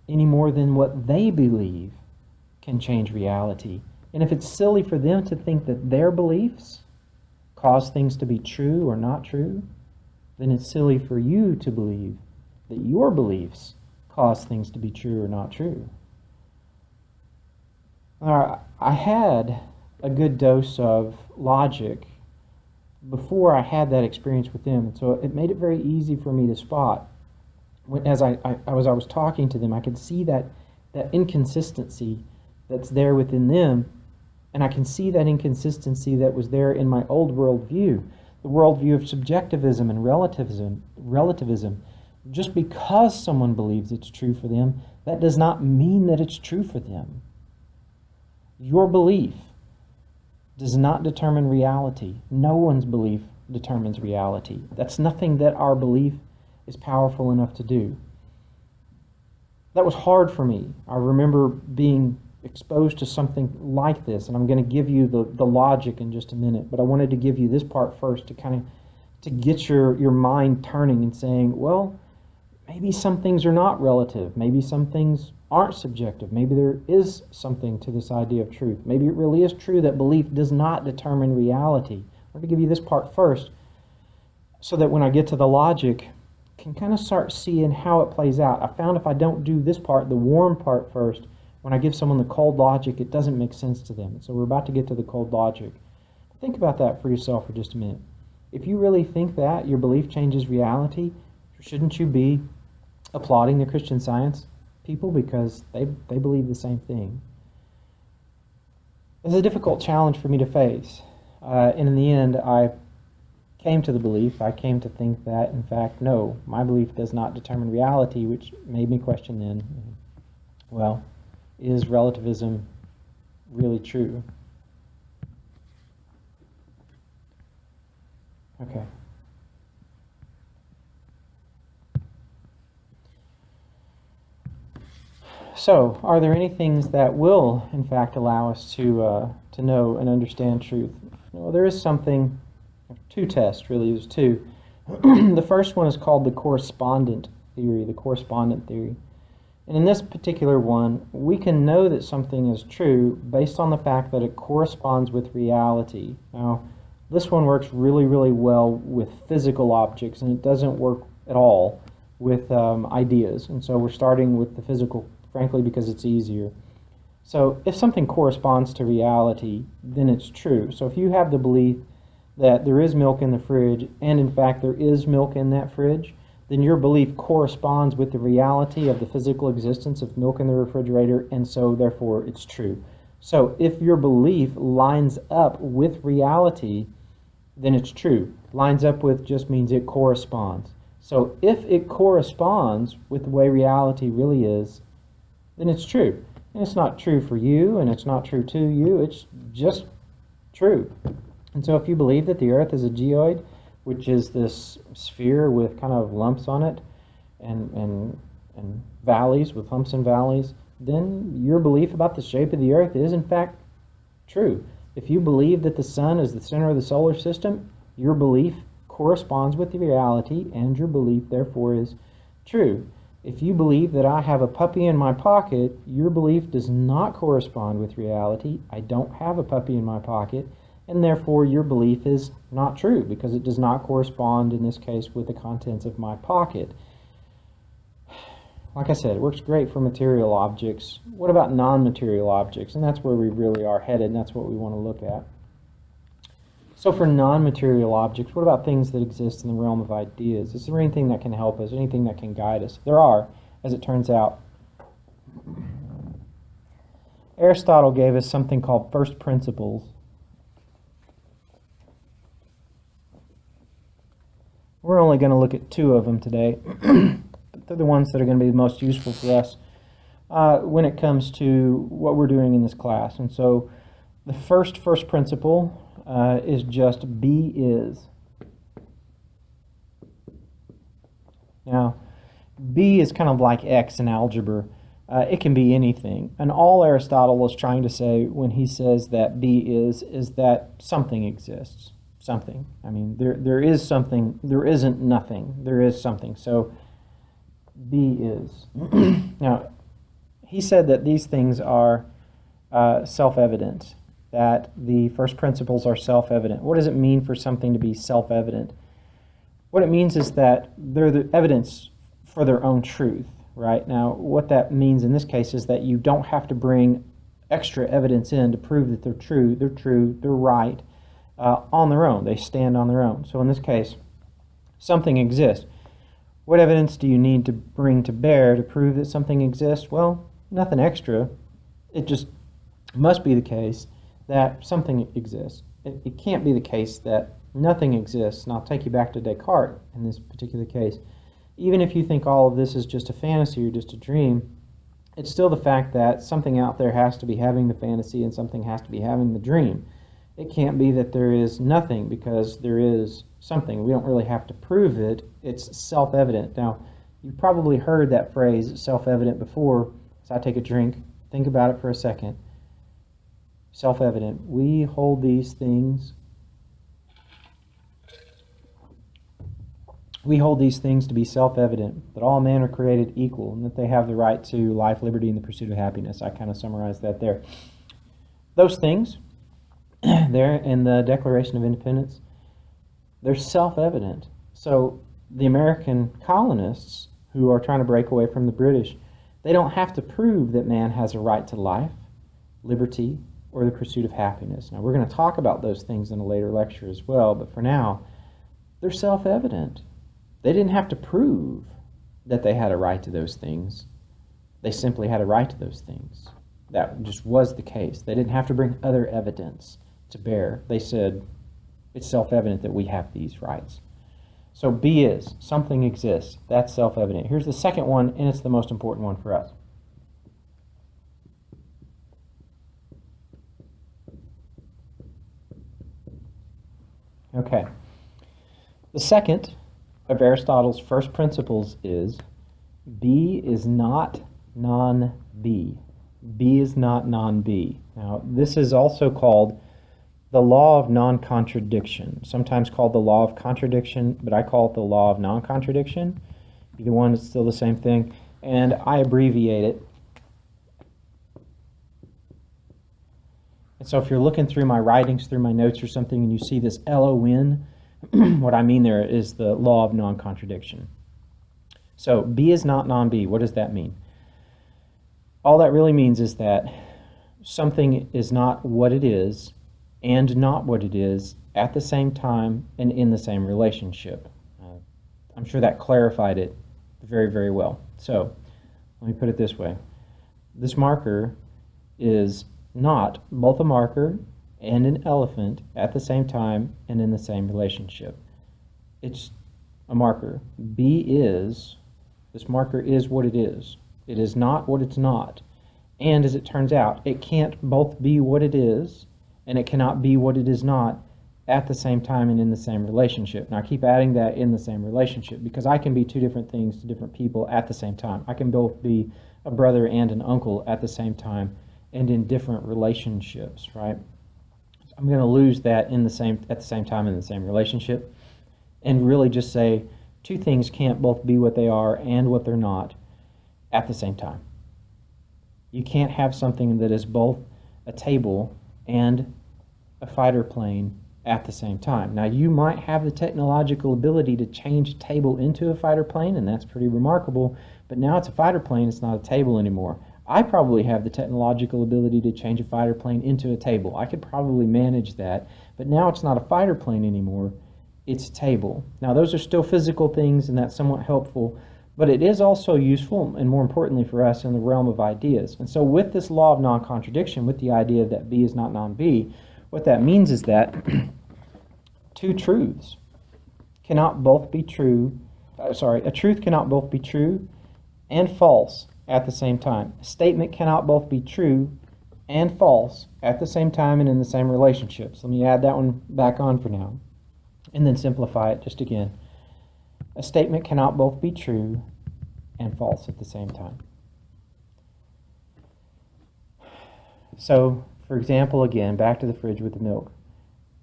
any more than what they believe can change reality. And if it's silly for them to think that their beliefs cause things to be true or not true, then it's silly for you to believe that your beliefs cause things to be true or not true. I had a good dose of logic before I had that experience with them, and so it made it very easy for me to spot. As I was talking to them, I could see that inconsistency that's there within them, and I can see that inconsistency that was there in my old worldview, the worldview of subjectivism and relativism. Just because someone believes it's true for them, that does not mean that it's true for them. Your belief does not determine reality. No one's belief determines reality. That's nothing that our belief is powerful enough to do. That was hard for me. I remember being exposed to something like this, and I'm going to give you the logic in just a minute, but I wanted to give you this part first to get your mind turning and saying, well, maybe some things are not relative. Maybe some things aren't subjective. Maybe there is something to this idea of truth. Maybe it really is true that belief does not determine reality. I'm going to give you this part first so that when I get to the logic, I can kind of start seeing how it plays out. I found if I don't do this part, the warm part first, when I give someone the cold logic, it doesn't make sense to them. So we're about to get to the cold logic. Think about that for yourself for just a minute. If you really think that your belief changes reality, shouldn't you be applauding the Christian Science people because they believe the same thing? It's a difficult challenge for me to face. And in the end, I came to the belief, I came to think that, in fact, no, my belief does not determine reality, which made me question then, well, is relativism really true? Okay. So, are there any things that will, in fact, allow us to know and understand truth? Well, there is something, two tests, really, there's two. The first one is called the correspondent theory, And in this particular one, we can know that something is true based on the fact that it corresponds with reality. Now, this one works really, really well with physical objects, and it doesn't work at all with ideas. And so we're starting with the physical, frankly, because it's easier. So if something corresponds to reality, then it's true. So if you have the belief that there is milk in the fridge, and in fact there is milk in that fridge, then your belief corresponds with the reality of the physical existence of milk in the refrigerator, and so therefore it's true. So if your belief lines up with reality, then it's true. Lines up with just means it corresponds. So if it corresponds with the way reality really is, then it's true. And it's not true for you, and it's not true to you, it's just true. And so if you believe that the earth is a geoid, which is this sphere with kind of lumps on it and valleys with humps and valleys, then your belief about the shape of the earth is in fact true. If you believe that the sun is the center of the solar system, your belief corresponds with the reality, and your belief therefore is true. If you believe that I have a puppy in my pocket, your belief does not correspond with reality. I don't have a puppy in my pocket, and therefore your belief is not true because it does not correspond in this case with the contents of my pocket. Like I said, it works great for material objects. What about non-material objects? And that's where we really are headed, and that's what we want to look at. So for non-material objects, what about things that exist in the realm of ideas? Is there anything that can help us, anything that can guide us? There are, as it turns out. Aristotle gave us something called first principles. We're only going to look at 2 of them today. They're the ones that are going to be the most useful for us when it comes to what we're doing in this class. And so the first principle is just be is. Now, B is kind of like X in algebra. It can be anything. And all Aristotle is trying to say when he says that B is that something exists. Something. I mean, there is something. There isn't nothing. There is something. So B is. Now, he said that these things are self-evident, that the first principles are self-evident. What does it mean for something to be self-evident? What it means is that they're the evidence for their own truth, right? Now, what that means in this case is that you don't have to bring extra evidence in to prove that they're true, they're right on their own. They stand on their own. So in this case, something exists. What evidence do you need to bring to bear to prove that something exists? Well, nothing extra. It just must be the case that something exists. It can't be the case that nothing exists. And I'll take you back to Descartes in this particular case. Even if you think all of this is just a fantasy or just a dream, it's still the fact that something out there has to be having the fantasy and something has to be having the dream. It can't be that there is nothing because there is something. We don't really have to prove it. It's self-evident. Now, you've probably heard that phrase, self-evident, before. So I take a drink. Think about it for a second. Self-evident. We hold these things. We hold these things to be self-evident, that all men are created equal, and that they have the right to life, liberty, and the pursuit of happiness. I kind of summarized that there. Those things, there in the Declaration of Independence, they're self-evident. So the American colonists who are trying to break away from the British, they don't have to prove that man has a right to life, liberty, or the pursuit of happiness. Now, we're going to talk about those things in a later lecture as well, but for now, they're self-evident. They didn't have to prove that they had a right to those things. They simply had a right to those things. That just was the case. They didn't have to bring other evidence to bear. They said, it's self-evident that we have these rights. So B is, something exists. That's self-evident. Here's the second one, and it's the most important one for us. Okay. The second of Aristotle's first principles is B is not non-B. B is not non-B. Now, this is also called the law of non-contradiction, sometimes called the law of contradiction, but I call it the law of non-contradiction. Either one is still the same thing, and I abbreviate it. And so if you're looking through my writings, through my notes or something, and you see this LON, what I mean there is the law of non-contradiction. So B is not non-B. What does that mean? All that really means is that something is not what it is and not what it is at the same time and in the same relationship. I'm sure that clarified it very, very well. So let me put it this way. This marker is not both a marker and an elephant at the same time and in the same relationship. It's a marker. B is, this marker is what it is. It is not what it's not. And as it turns out, it can't both be what it is and it cannot be what it is not at the same time and in the same relationship. Now I keep adding that in the same relationship because I can be two different things to different people at the same time. I can both be a brother and an uncle at the same time and in different relationships, right? I'm going to lose that at the same time in the same relationship and really just say two things can't both be what they are and what they're not at the same time. You can't have something that is both a table and a fighter plane at the same time. Now, you might have the technological ability to change a table into a fighter plane, and that's pretty remarkable, but now it's a fighter plane, it's not a table anymore. I probably have the technological ability to change a fighter plane into a table. I could probably manage that, but now it's not a fighter plane anymore, it's a table. Now, those are still physical things, and that's somewhat helpful, but it is also useful, and more importantly for us, in the realm of ideas. And so with this law of non-contradiction, with the idea that B is not non-B, what that means is that two truths cannot both be true, a truth cannot both be true and false at the same time. A statement cannot both be true and false at the same time and in the same relationship. So let me add that one back on for now and then simplify it just again. A statement cannot both be true and false at the same time. So, for example, again, back to the fridge with the milk.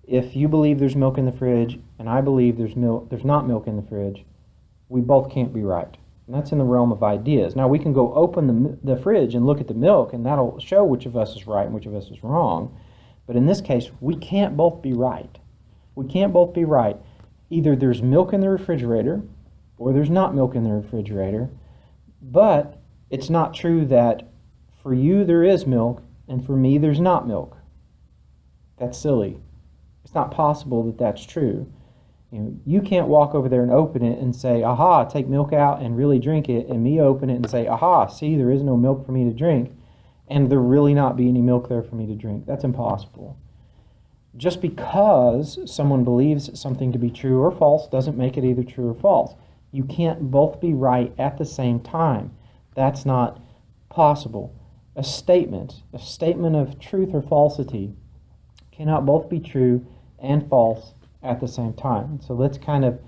If you believe there's milk in the fridge and I believe there's not milk in the fridge, we both can't be right. And that's in the realm of ideas. Now, we can go open the fridge and look at the milk, and that'll show which of us is right and which of us is wrong. But in this case, we can't both be right. We can't both be right. Either there's milk in the refrigerator or there's not milk in the refrigerator. But it's not true that for you there is milk and for me there's not milk. That's silly. It's not possible that that's true. You can't walk over there and open it and say, aha, take milk out and really drink it, and me open it and say, aha, see, there is no milk for me to drink, and there really not be any milk there for me to drink. That's impossible. Just because someone believes something to be true or false doesn't make it either true or false. You can't both be right at the same time. That's not possible. A statement of truth or falsity cannot both be true and false at the same time. So let's kind of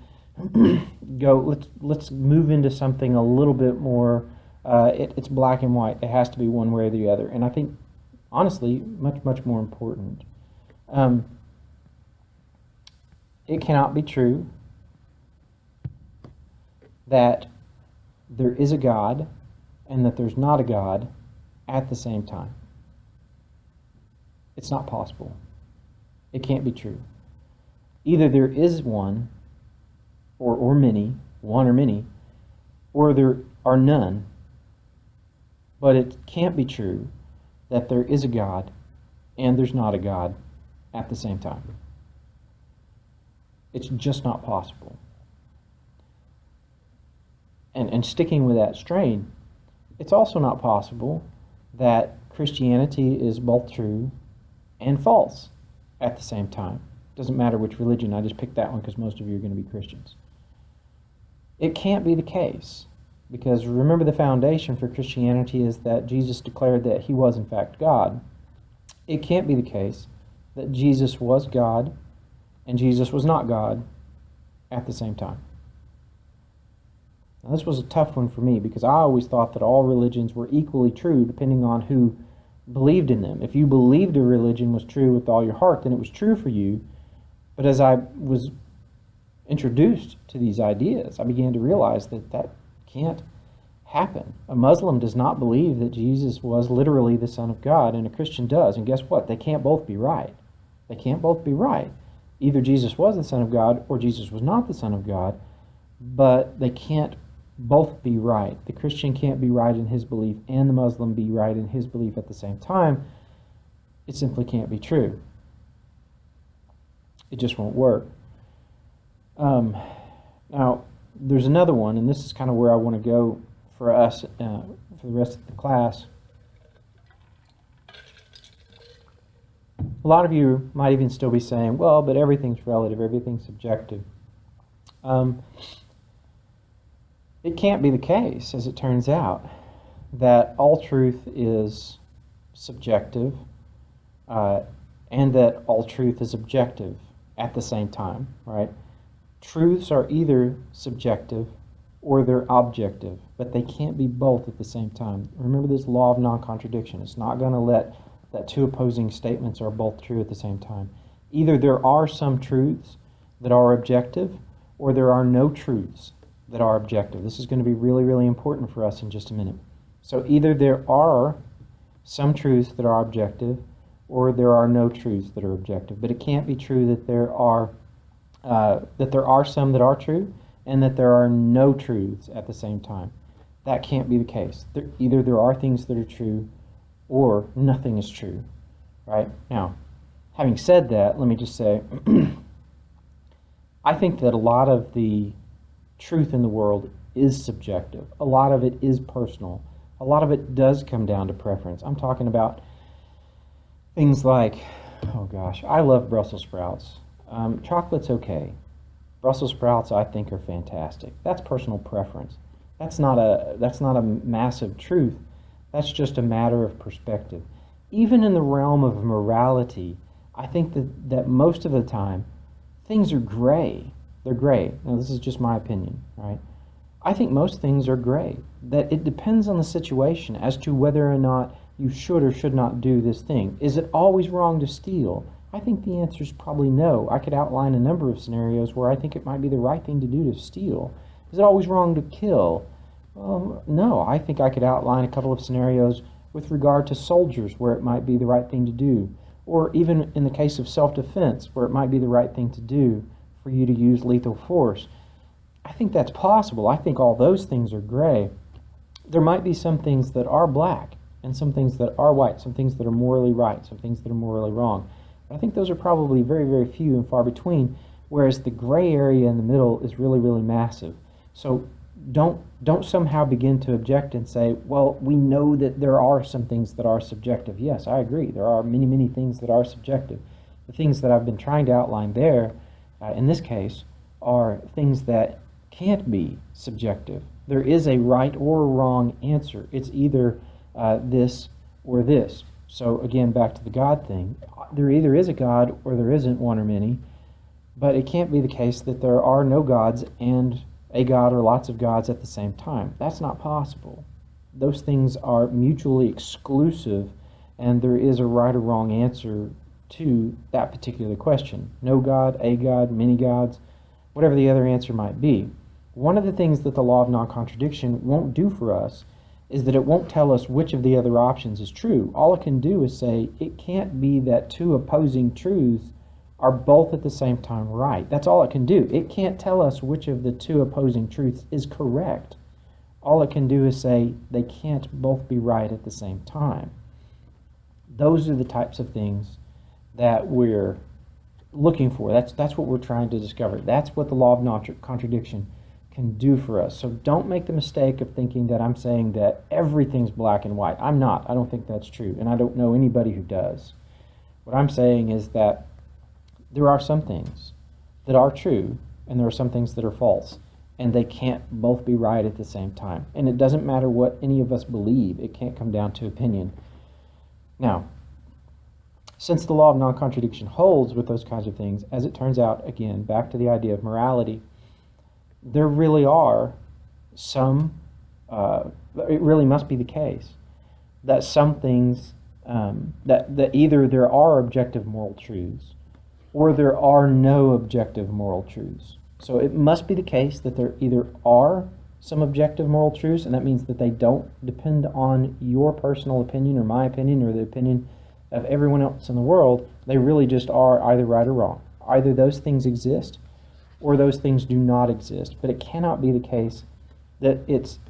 let's move into something a little bit more, it's black and white. It has to be one way or the other. And I think, honestly, much more important. It cannot be true that there is a God and that there's not a God at the same time. It's not possible. It can't be true. Either there is one, or many, one or many, or there are none. But it can't be true that there is a God and there's not a God at the same time. It's just not possible. And sticking with that strain, it's also not possible that Christianity is both true and false at the same time. Doesn't matter which religion, I just picked that one because most of you are going to be Christians. It can't be the case, because remember, the foundation for Christianity is that Jesus declared that he was in fact God. It can't be the case that Jesus was God and Jesus was not God at the same time. Now, this was a tough one for me because I always thought that all religions were equally true depending on who believed in them. If you believed a religion was true with all your heart, then it was true for you. But as I was introduced to these ideas, I began to realize that that can't happen. A Muslim does not believe that Jesus was literally the Son of God, and a Christian does. And guess what? They can't both be right. They can't both be right. Either Jesus was the Son of God or Jesus was not the Son of God, but they can't both be right. The Christian can't be right in his belief and the Muslim be right in his belief at the same time. It simply can't be true. It just won't work. Now, there's another one, and this is kind of where I want to go for us for the rest of the class. A lot of you might even still be saying, well, but everything's relative, everything's subjective. It can't be the case, as it turns out, that all truth is subjective and that all truth is objective at the same time, right? Truths are either subjective or they're objective, but they can't be both at the same time. Remember this law of non-contradiction. It's not going to let that two opposing statements are both true at the same time. Either there are some truths that are objective, or there are no truths that are objective. This is going to be really, really important for us in just a minute. So either there are some truths that are objective, or there are no truths that are objective. But it can't be true that there are some that are true, and that there are no truths at the same time. That can't be the case. Either there are things that are true, or nothing is true, right? Now, having said that, let me just say, I think that a lot of the truth in the world is subjective. A lot of it is personal. A lot of it does come down to preference. I'm talking about things like, oh gosh, I love Brussels sprouts. Chocolate's okay. Brussels sprouts, I think, are fantastic. That's personal preference. That's not a massive truth. That's just a matter of perspective. Even in the realm of morality, I think that most of the time, things are gray. They're gray. Now, this is just my opinion, right? I think most things are gray. That it depends on the situation as to whether or not you should or should not do this thing. Is it always wrong to steal? I think the answer is probably no. I could outline a number of scenarios where I think it might be the right thing to do to steal. Is it always wrong to kill? No. I think I could outline a couple of scenarios with regard to soldiers where it might be the right thing to do. Or even in the case of self-defense, where it might be the right thing to do for you to use lethal force. I think that's possible. I think all those things are gray. There might be some things that are black, and some things that are white, some things that are morally right, some things that are morally wrong. But I think those are probably very, very few and far between, whereas the gray area in the middle is really, really massive. So don't somehow begin to object and say, well, we know that there are some things that are subjective. Yes, I agree. There are many, many things that are subjective. The things that I've been trying to outline there, in this case, are things that can't be subjective. There is a right or wrong answer. It's either this or this. So again, back to the God thing. There either is a God or there isn't one or many, but it can't be the case that there are no gods and a God or lots of gods at the same time. That's not possible. Those things are mutually exclusive, and there is a right or wrong answer to that particular question. No God, a God, many gods, whatever the other answer might be. One of the things that the law of non-contradiction won't do for us is that it won't tell us which of the other options is true. All it can do is say it can't be that two opposing truths are both at the same time right. That's all it can do. It can't tell us which of the two opposing truths is correct. All it can do is say they can't both be right at the same time. Those are the types of things that we're looking for. That's what we're trying to discover. That's what the law of non-contradiction can do for us. So don't make the mistake of thinking that I'm saying that everything's black and white. I'm not. I don't think that's true, and I don't know anybody who does. What I'm saying is that there are some things that are true, and there are some things that are false, and they can't both be right at the same time. And it doesn't matter what any of us believe. It can't come down to opinion. Now, since the law of non-contradiction holds with those kinds of things, as it turns out, again, back to the idea of morality, there really are some, it really must be the case, that some things, that either there are objective moral truths, or there are no objective moral truths. So it must be the case that there either are some objective moral truths, and that means that they don't depend on your personal opinion or my opinion or the opinion of everyone else in the world. They really just are either right or wrong. Either those things exist or those things do not exist. But it cannot be the case that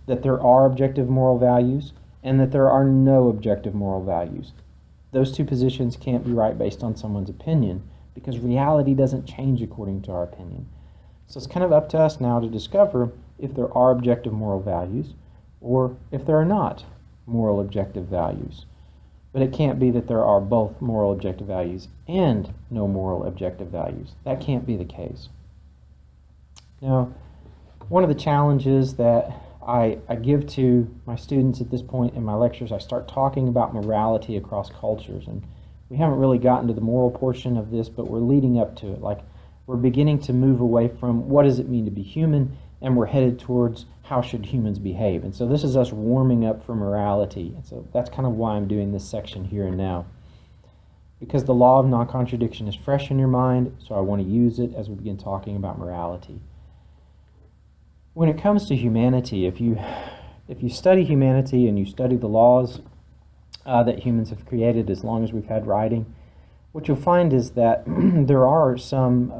there are objective moral values and that there are no objective moral values. Those two positions can't be right based on someone's opinion, because reality doesn't change according to our opinion. So it's kind of up to us now to discover if there are objective moral values or if there are not moral objective values. But it can't be that there are both moral objective values and no moral objective values. That can't be the case. Now, one of the challenges that I give to my students at this point in my lectures, I start talking about morality across cultures. And we haven't really gotten to the moral portion of this, but we're leading up to it. Like, we're beginning to move away from what does it mean to be human, and we're headed towards how should humans behave. And so this is us warming up for morality. And so that's kind of why I'm doing this section here and now. Because the law of non-contradiction is fresh in your mind, so I want to use it as we begin talking about morality. When it comes to humanity, if you study humanity and you study the laws that humans have created as long as we've had writing, what you'll find is that there are some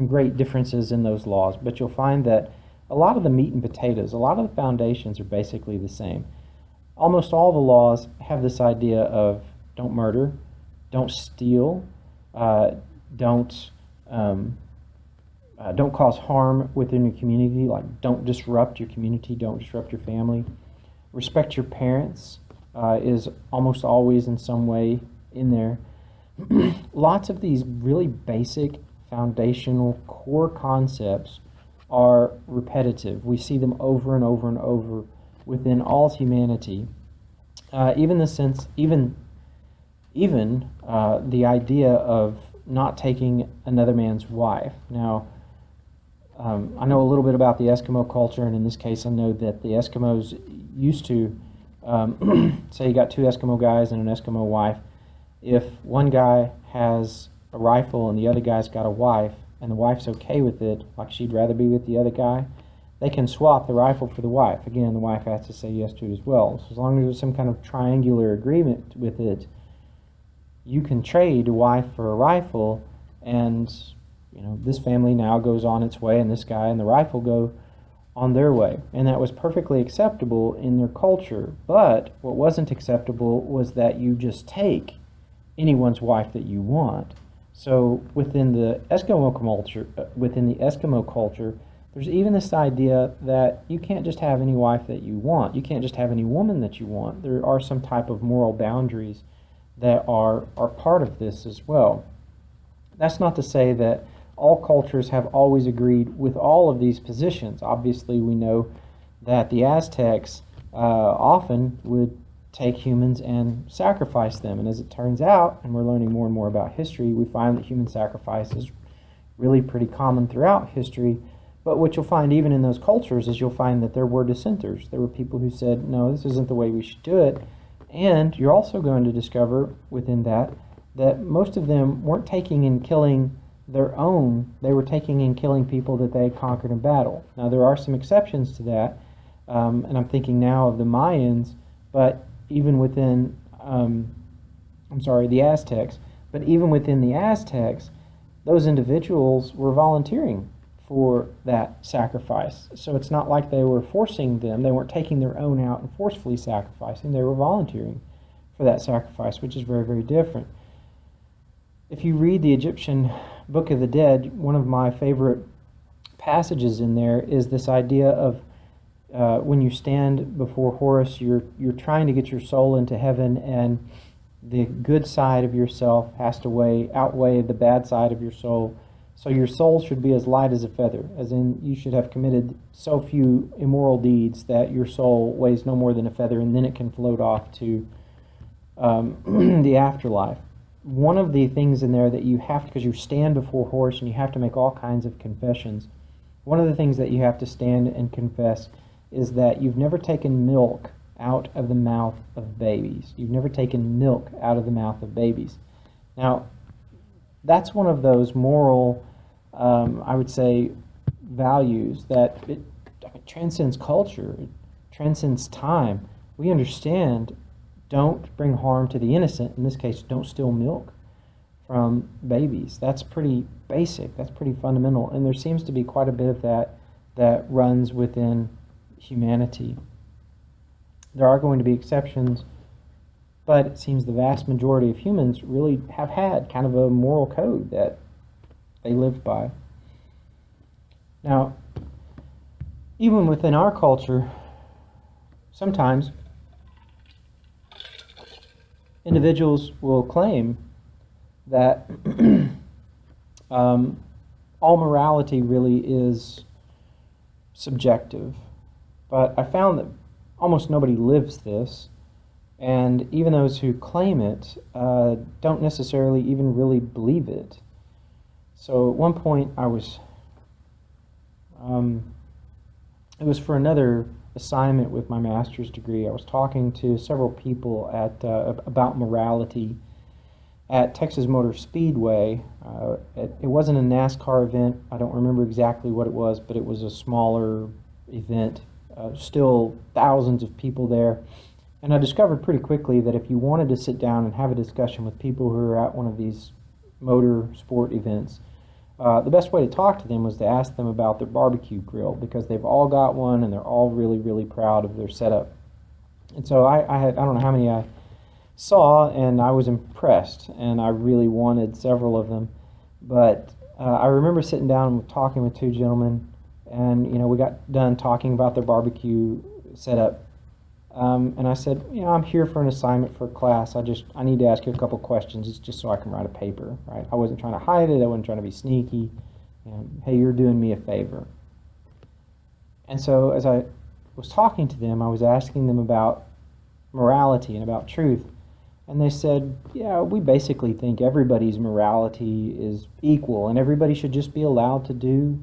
great differences in those laws, but you'll find that a lot of the meat and potatoes, a lot of the foundations are basically the same. Almost all the laws have this idea of don't murder, don't steal, don't cause harm within your community, like don't disrupt your community, don't disrupt your family. Respect your parents is almost always in some way in there. Lots of these really basic, foundational, core concepts are repetitive. We see them over and over and over within all humanity. Even the idea of not taking another man's wife. Now, I know a little bit about the Eskimo culture, and in this case I know that the Eskimos used to, say you got two Eskimo guys and an Eskimo wife. If one guy has a rifle and the other guy's got a wife, and the wife's okay with it, like she'd rather be with the other guy, they can swap the rifle for the wife. Again, the wife has to say yes to it as well. So as long as there's some kind of triangular agreement with it, you can trade a wife for a rifle, and this family now goes on its way, and this guy and the rifle go on their way. And that was perfectly acceptable in their culture. But what wasn't acceptable was that you just take anyone's wife that you want. So within the Eskimo culture, there's even this idea that you can't just have any wife that you want. You can't just have any woman that you want. There are some type of moral boundaries that are part of this as well. That's not to say that all cultures have always agreed with all of these positions. Obviously, we know that the Aztecs often would take humans and sacrifice them. And as it turns out, and we're learning more and more about history, we find that human sacrifice is really pretty common throughout history. But what you'll find even in those cultures is you'll find that there were dissenters. There were people who said, no, this isn't the way we should do it. And you're also going to discover within that most of them weren't taking and killing their own. They were taking and killing people that they had conquered in battle. Now, there are some exceptions to that. And I'm thinking now of the Mayans, but even within, the Aztecs, but even within the Aztecs, those individuals were volunteering for that sacrifice. So it's not like they were forcing them. They weren't taking their own out and forcefully sacrificing. They were volunteering for that sacrifice, which is very, very different. If you read the Egyptian Book of the Dead, one of my favorite passages in there is this idea of when you stand before Horus, you're trying to get your soul into heaven, and the good side of yourself has to outweigh the bad side of your soul. So your soul should be as light as a feather, as in you should have committed so few immoral deeds that your soul weighs no more than a feather, and then it can float off to the afterlife. One of the things in there that you have, because you stand before Horus and you have to make all kinds of confessions, one of the things that you have to stand and confess is that you've never taken milk out of the mouth of babies. You've never taken milk out of the mouth of babies. Now, that's one of those moral, I would say, values that it transcends culture, it transcends time. We understand, don't bring harm to the innocent. In this case, don't steal milk from babies. That's pretty basic. That's pretty fundamental. And there seems to be quite a bit of that runs within humanity. There are going to be exceptions, but it seems the vast majority of humans really have had kind of a moral code that they live by. Now, even within our culture, sometimes individuals will claim that all morality really is subjective. But I found that almost nobody lives this, and even those who claim it don't necessarily even really believe it. So at one point it was for another assignment with my master's degree. I was talking to several people about morality at Texas Motor Speedway. It wasn't a NASCAR event. I don't remember exactly what it was, but it was a smaller event. Still thousands of people there. And I discovered pretty quickly that if you wanted to sit down and have a discussion with people who are at one of these motor sport events, the best way to talk to them was to ask them about their barbecue grill, because they've all got one and they're all really, really proud of their setup. And so I don't know how many I saw, and I was impressed, and I really wanted several of them. But I remember sitting down and talking with two gentlemen, and we got done talking about their barbecue setup. And I said, I'm here for an assignment for a class. I need to ask you a couple questions. It's just so I can write a paper, right? I wasn't trying to hide it. I wasn't trying to be sneaky. Hey, you're doing me a favor. And so as I was talking to them, I was asking them about morality and about truth. And they said, yeah, we basically think everybody's morality is equal, and everybody should just be allowed to do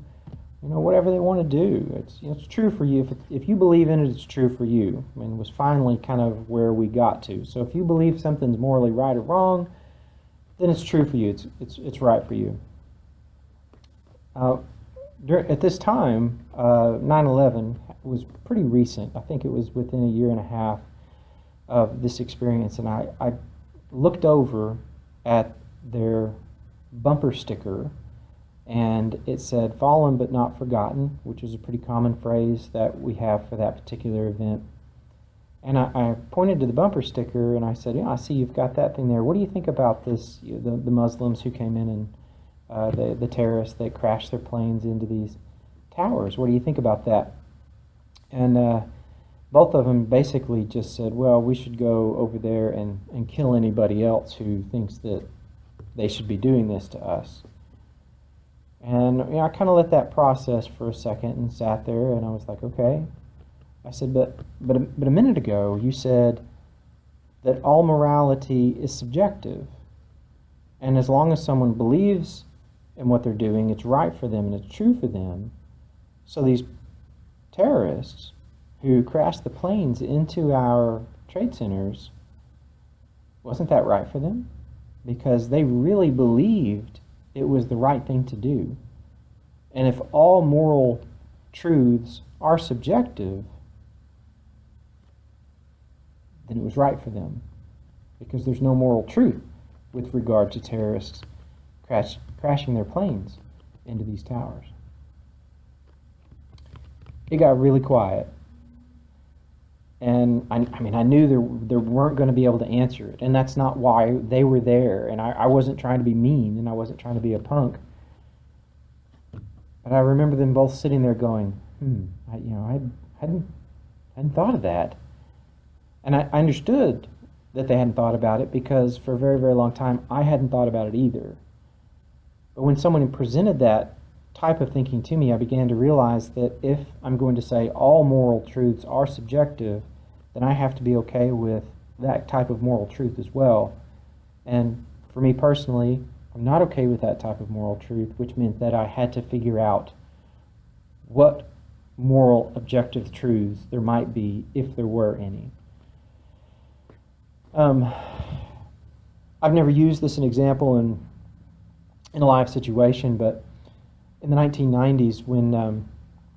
whatever they want to do. It's true for you. If you believe in it, it's true for you. I mean, it was finally kind of where we got to. So if you believe something's morally right or wrong, then it's true for you. It's right for you. At this time, 9/11 was pretty recent. I think it was within a year and a half of this experience, and I looked over at their bumper sticker, and it said "fallen but not forgotten," which is a pretty common phrase that we have for that particular event. And I pointed to the bumper sticker and I said, I see you've got that thing there. What do you think about this, the Muslims who came in and the terrorists that crashed their planes into these towers? What do you think about that? And both of them basically just said, well, we should go over there and kill anybody else who thinks that they should be doing this to us. And I kind of let that process for a second and sat there, and I was like, okay. I said, but a minute ago you said that all morality is subjective, and as long as someone believes in what they're doing, it's right for them and it's true for them. So these terrorists who crashed the planes into our trade centers, wasn't that right for them? Because they really believed it was the right thing to do. And if all moral truths are subjective, then it was right for them, because there's no moral truth with regard to terrorists crashing their planes into these towers. It got really quiet. And I knew there weren't going to be able to answer it, and that's not why they were there. And I wasn't trying to be mean, and I wasn't trying to be a punk. But I remember them both sitting there going, I hadn't thought of that. And I understood that they hadn't thought about it, because for a very, very long time I hadn't thought about it either. But when someone presented that type of thinking to me, I began to realize that if I'm going to say all moral truths are subjective, then I have to be okay with that type of moral truth as well. And for me personally, I'm not okay with that type of moral truth, which meant that I had to figure out what moral objective truths there might be, if there were any. I've never used this as an example in a live situation, but in the 1990s, when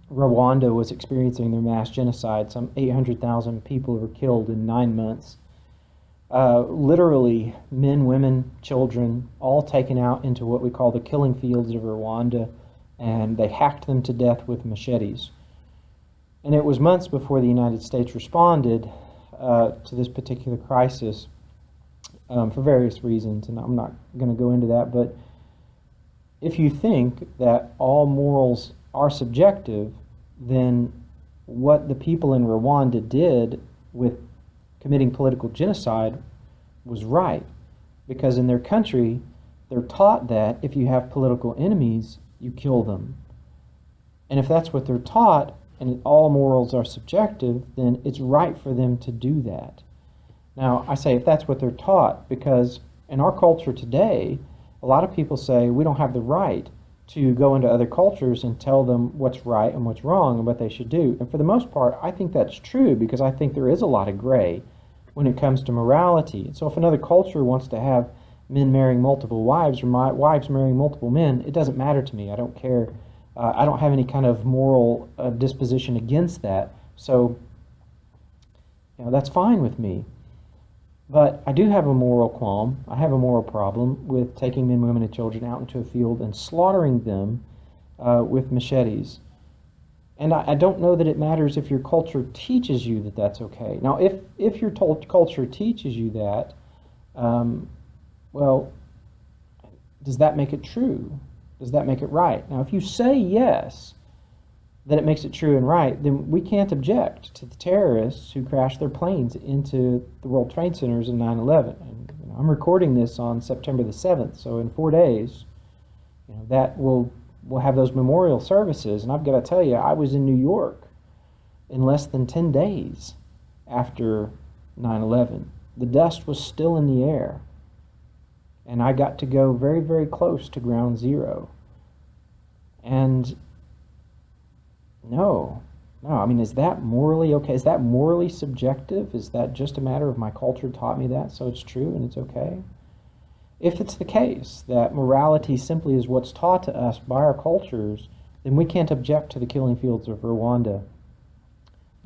Rwanda was experiencing their mass genocide, some 800,000 people were killed in 9 months. Literally, men, women, children, all taken out into what we call the killing fields of Rwanda, and they hacked them to death with machetes. And it was months before the United States responded to this particular crisis for various reasons, and I'm not going to go into that, but if you think that all morals are subjective, then what the people in Rwanda did with committing political genocide was right. Because in their country, they're taught that if you have political enemies, you kill them. And if that's what they're taught, and all morals are subjective, then it's right for them to do that. Now, I say if that's what they're taught, because in our culture today, A lot of people say we don't have the right to go into other cultures and tell them what's right and what's wrong and what they should do. And for the most part, I think that's true, because I think there is a lot of gray when it comes to morality. So if another culture wants to have men marrying multiple wives, or wives marrying multiple men, it doesn't matter to me. I don't care. I don't have any kind of moral disposition against that. So, that's fine with me. But I do have a moral qualm. I have a moral problem with taking men, women, and children out into a field and slaughtering them with machetes. And I don't know that it matters if your culture teaches you that that's okay. Now, if your culture teaches you that, well, does that make it true? Does that make it right? Now, if you say yes, that it makes it true and right, then we can't object to the terrorists who crashed their planes into the World Trade Centers in 9/11. And I'm recording this on September the 7th, so in 4 days, that we'll have those memorial services. And I've got to tell you, I was in New York in less than 10 days after 9/11. The dust was still in the air, and I got to go very, very close to ground zero. And no, I mean, is that morally okay? Is that morally subjective? Is that just a matter of my culture taught me that, so it's true and it's okay? If it's the case that morality simply is what's taught to us by our cultures, then we can't object to the killing fields of Rwanda.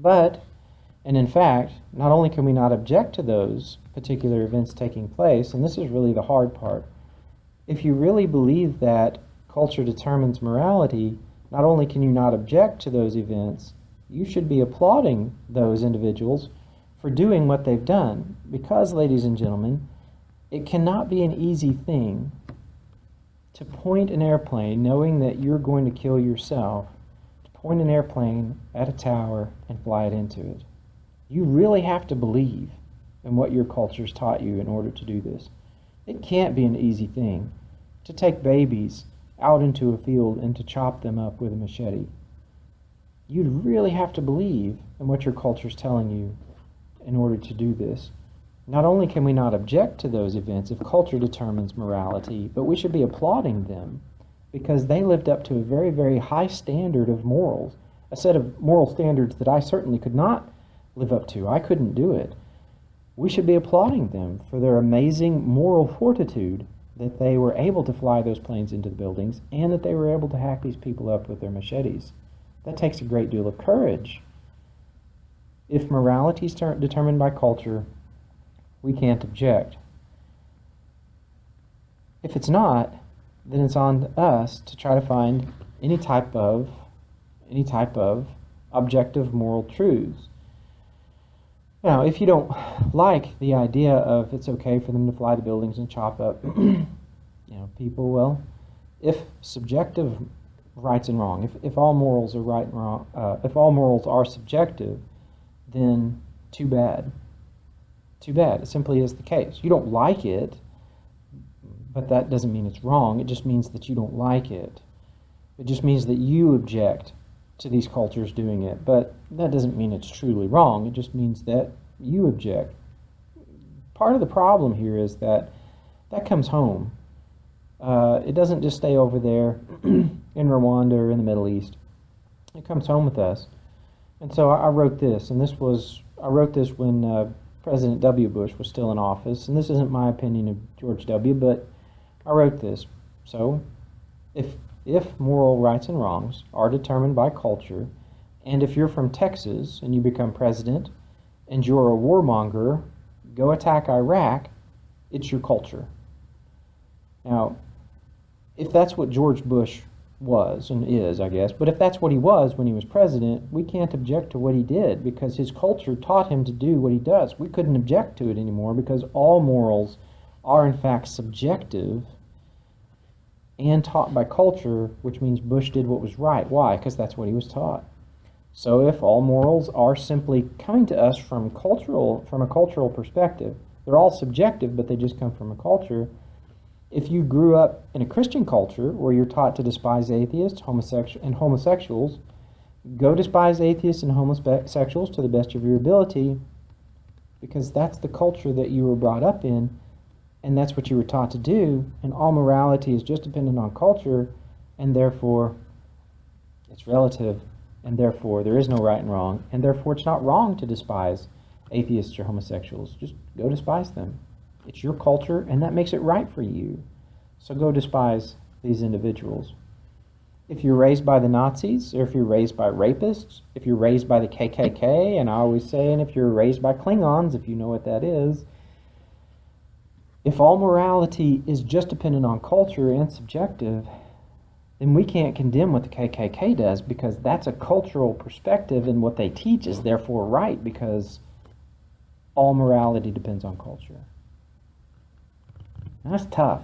And in fact, not only can we not object to those particular events taking place, and this is really the hard part, if you really believe that culture determines morality, not only can you not object to those events, you should be applauding those individuals for doing what they've done. Because, ladies and gentlemen, it cannot be an easy thing to point an airplane, knowing that you're going to kill yourself, to point an airplane at a tower and fly it into it. You really have to believe in what your culture's taught you in order to do this. It can't be an easy thing to take babies out into a field and to chop them up with a machete. You'd really have to believe in what your culture's telling you in order to do this. Not only can we not object to those events if culture determines morality, but we should be applauding them because they lived up to a very, very high standard of morals, a set of moral standards that I certainly could not live up to. I couldn't do it. We should be applauding them for their amazing moral fortitude that they were able to fly those planes into the buildings and that they were able to hack these people up with their machetes. That takes a great deal of courage. If morality is determined by culture, we can't object. If it's not, then it's on us to try to find any type of objective moral truths. Now, if you don't like the idea of it's okay for them to fly the buildings and chop up people, well, if subjective rights and wrong, if all morals are right and wrong, if all morals are subjective, then too bad. Too bad. It simply is the case. You don't like it, but that doesn't mean it's wrong. It just means that you don't like it. It just means that you object to these cultures doing it, but that doesn't mean it's truly wrong. It just means that you object. Part of the problem here is that comes home. It doesn't just stay over there in Rwanda or in the Middle East. It comes home with us. And so I wrote this, and I wrote this when President W. Bush was still in office, and this isn't my opinion of George W., but I wrote this. So, if moral rights and wrongs are determined by culture, and if you're from Texas and you become president and you're a warmonger, go attack Iraq, it's your culture. Now, if that's what George Bush was and is, I guess, but if that's what he was when he was president, we can't object to what he did because his culture taught him to do what he does. We couldn't object to it anymore because all morals are in fact subjective and taught by culture, which means Bush did what was right. Why? Because that's what he was taught. So if all morals are simply coming to us from a cultural perspective, they're all subjective, but they just come from a culture. If you grew up in a Christian culture where you're taught to despise atheists, homosexuals, go despise atheists and homosexuals to the best of your ability, because that's the culture that you were brought up in. and that's what you were taught to do, and all morality is just dependent on culture, and therefore it's relative, and therefore there is no right and wrong, and therefore it's not wrong to despise atheists or homosexuals. Just go despise them. It's your culture, and that makes it right for you. So go despise these individuals. If you're raised by the Nazis, or if you're raised by rapists, if you're raised by the KKK, and I always say, and if you're raised by Klingons, if you know what that is, if all morality is just dependent on culture and subjective, then we can't condemn what the KKK does, because that's a cultural perspective, and what they teach is therefore right, because all morality depends on culture. That's tough.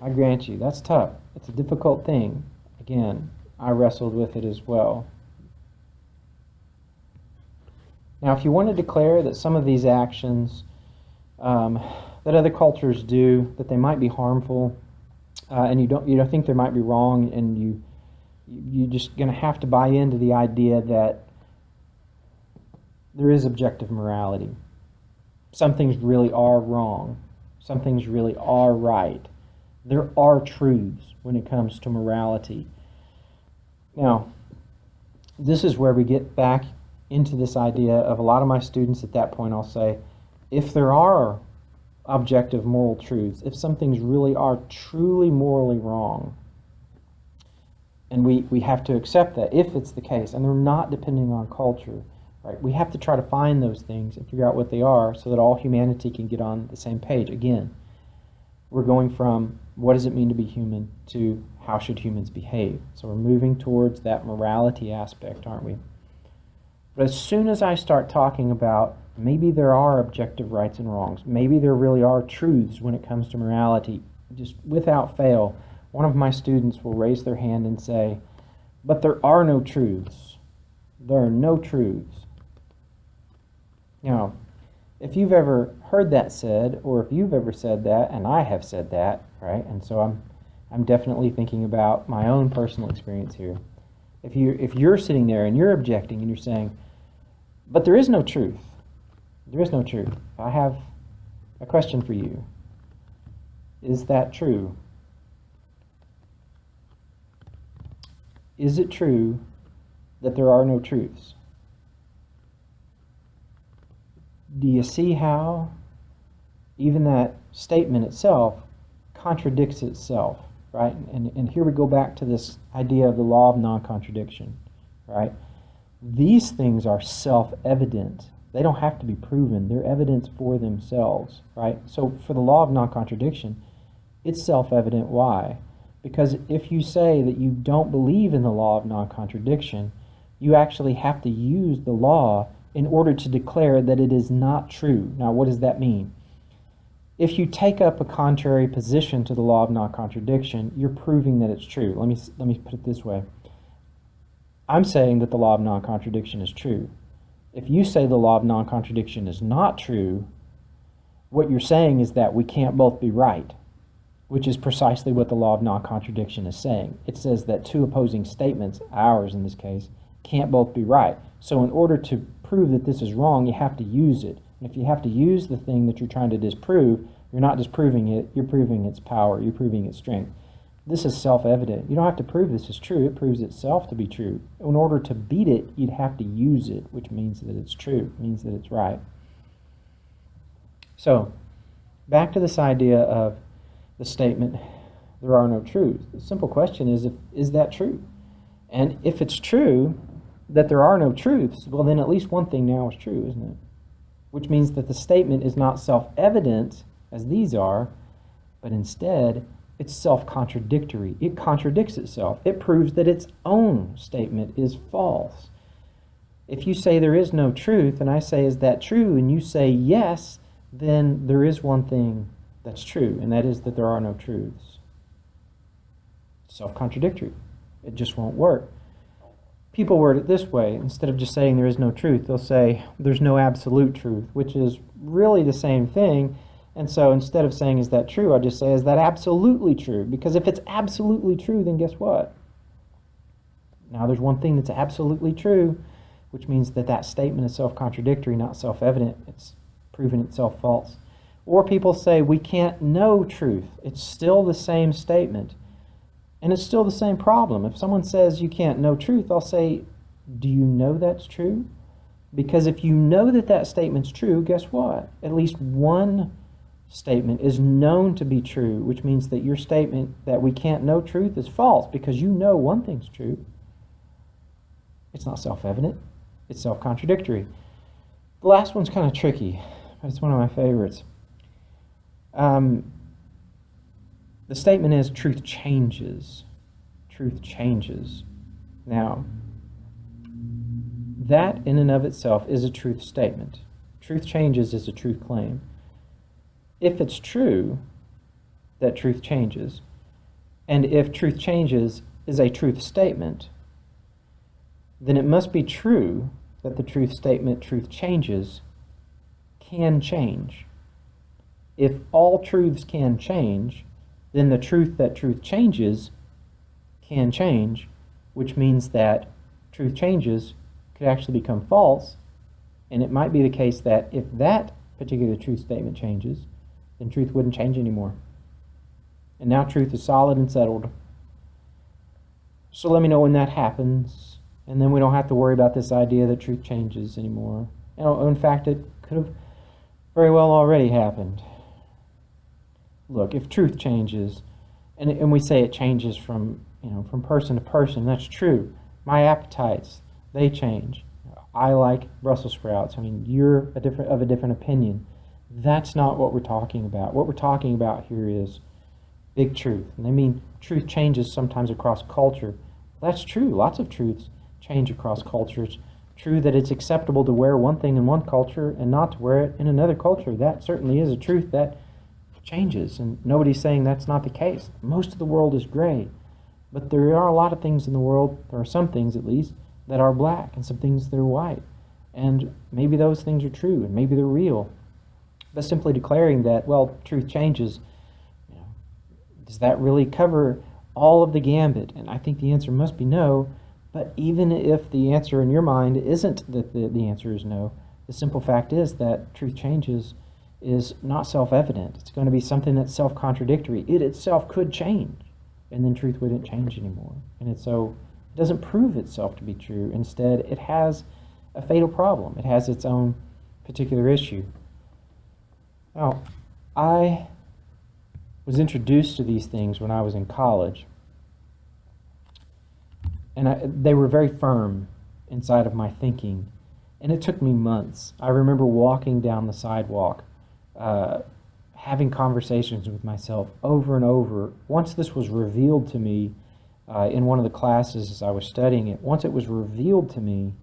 I grant you, that's tough. It's a difficult thing. Again, I wrestled with it as well. Now, if you want to declare that some of these actions that other cultures do, that they might be harmful, and you don't think they might be wrong, and you're just going to have to buy into the idea that there is objective morality. Some things really are wrong. Some things really are right. There are truths when it comes to morality. Now, this is where we get back into this idea of a lot of my students at that point. I'll say, if there are objective moral truths, if some things really are truly morally wrong, and we have to accept that if it's the case, and they're not depending on culture, right? We have to try to find those things and figure out what they are so that all humanity can get on the same page. Again, we're going from what does it mean to be human to how should humans behave. So we're moving towards that morality aspect, aren't we? But as soon as I start talking about maybe there are objective rights and wrongs, maybe there really are truths when it comes to morality, just without fail, one of my students will raise their hand and say, but there are no truths. There are no truths. Now, if you've ever heard that said, or if you've ever said that, and I have said that, right? And so I'm definitely thinking about my own personal experience here. If you're sitting there and you're objecting and you're saying, but there is no truth. There is no truth. I have a question for you. Is that true? Is it true that there are no truths? Do you see how even that statement itself contradicts itself, right? And here we go back to this idea of the law of non-contradiction, right? These things are self-evident. They don't have to be proven. They're evidence for themselves, right? So for the law of non-contradiction, it's self-evident. Why? Because if you say that you don't believe in the law of non-contradiction, you actually have to use the law in order to declare that it is not true. Now, what does that mean? If you take up a contrary position to the law of non-contradiction, you're proving that it's true. Let me put it this way. I'm saying that the law of non-contradiction is true. If you say the law of non-contradiction is not true, what you're saying is that we can't both be right, which is precisely what the law of non-contradiction is saying. It says that two opposing statements, ours in this case, can't both be right. So in order to prove that this is wrong, you have to use it. And if you have to use the thing that you're trying to disprove, you're not disproving it, you're proving its power, you're proving its strength. This is self-evident. You don't have to prove this is true, it proves itself to be true. In order to beat it, you'd have to use it, which means that it's true, means that it's right. So, back to this idea of the statement, there are no truths. The simple question is that true? And if it's true that there are no truths, well then at least one thing now is true, isn't it? Which means that the statement is not self-evident, as these are, but instead it's self-contradictory. It contradicts itself. It proves that its own statement is false. If you say there is no truth, and I say, is that true? And you say yes, then there is one thing that's true, and that is that there are no truths. Self-contradictory. It just won't work. People word it this way. Instead of just saying there is no truth, they'll say there's no absolute truth, which is really the same thing. And so instead of saying is that true, I just say is that absolutely true? Because if it's absolutely true, then guess what? Now there's one thing that's absolutely true, which means that that statement is self-contradictory, not self-evident. It's proven itself false. Or people say we can't know truth. It's still the same statement. And it's still the same problem. If someone says you can't know truth, I'll say, do you know that's true? Because if you know that that statement's true, guess what? At least one statement is known to be true, which means that your statement that we can't know truth is false because you know one thing's true. It's not self-evident. It's self-contradictory. The last one's kind of tricky, but it's one of my favorites. The statement is truth changes. Truth changes. Now, that in and of itself is a truth statement. Truth changes is a truth claim. If it's true that truth changes, and if truth changes is a truth statement, then it must be true that the truth statement, truth changes, can change. If all truths can change, then the truth that truth changes can change, which means that truth changes could actually become false, and it might be the case that if that particular truth statement changes, then truth wouldn't change anymore. And now truth is solid and settled. So let me know when that happens, and then we don't have to worry about this idea that truth changes anymore. And in fact, it could have very well already happened. Look, if truth changes, and we say it changes from person to person, that's true. My appetites, they change. I like Brussels sprouts. You're of a different opinion. That's not what we're talking about. What we're talking about here is big truth. And I mean, truth changes sometimes across culture. That's true. Lots of truths change across cultures. True that it's acceptable to wear one thing in one culture and not to wear it in another culture. That certainly is a truth that changes, and nobody's saying that's not the case. Most of the world is gray, but there are a lot of things in the world, there are some things at least, that are black, and some things that are white. And maybe those things are true, and maybe they're real. But simply declaring that, well, truth changes, does that really cover all of the gambit? And I think the answer must be no. But even if the answer in your mind isn't that the answer is no, the simple fact is that truth changes is not self-evident. It's going to be something that's self-contradictory. It itself could change, and then truth wouldn't change anymore. And it doesn't prove itself to be true. Instead, it has a fatal problem. It has its own particular issue. Now, I was introduced to these things when I was in college, and they were very firm inside of my thinking, and it took me months. I remember walking down the sidewalk, having conversations with myself over and over. Once this was revealed to me in one of the classes as I was studying it, once it was revealed to me,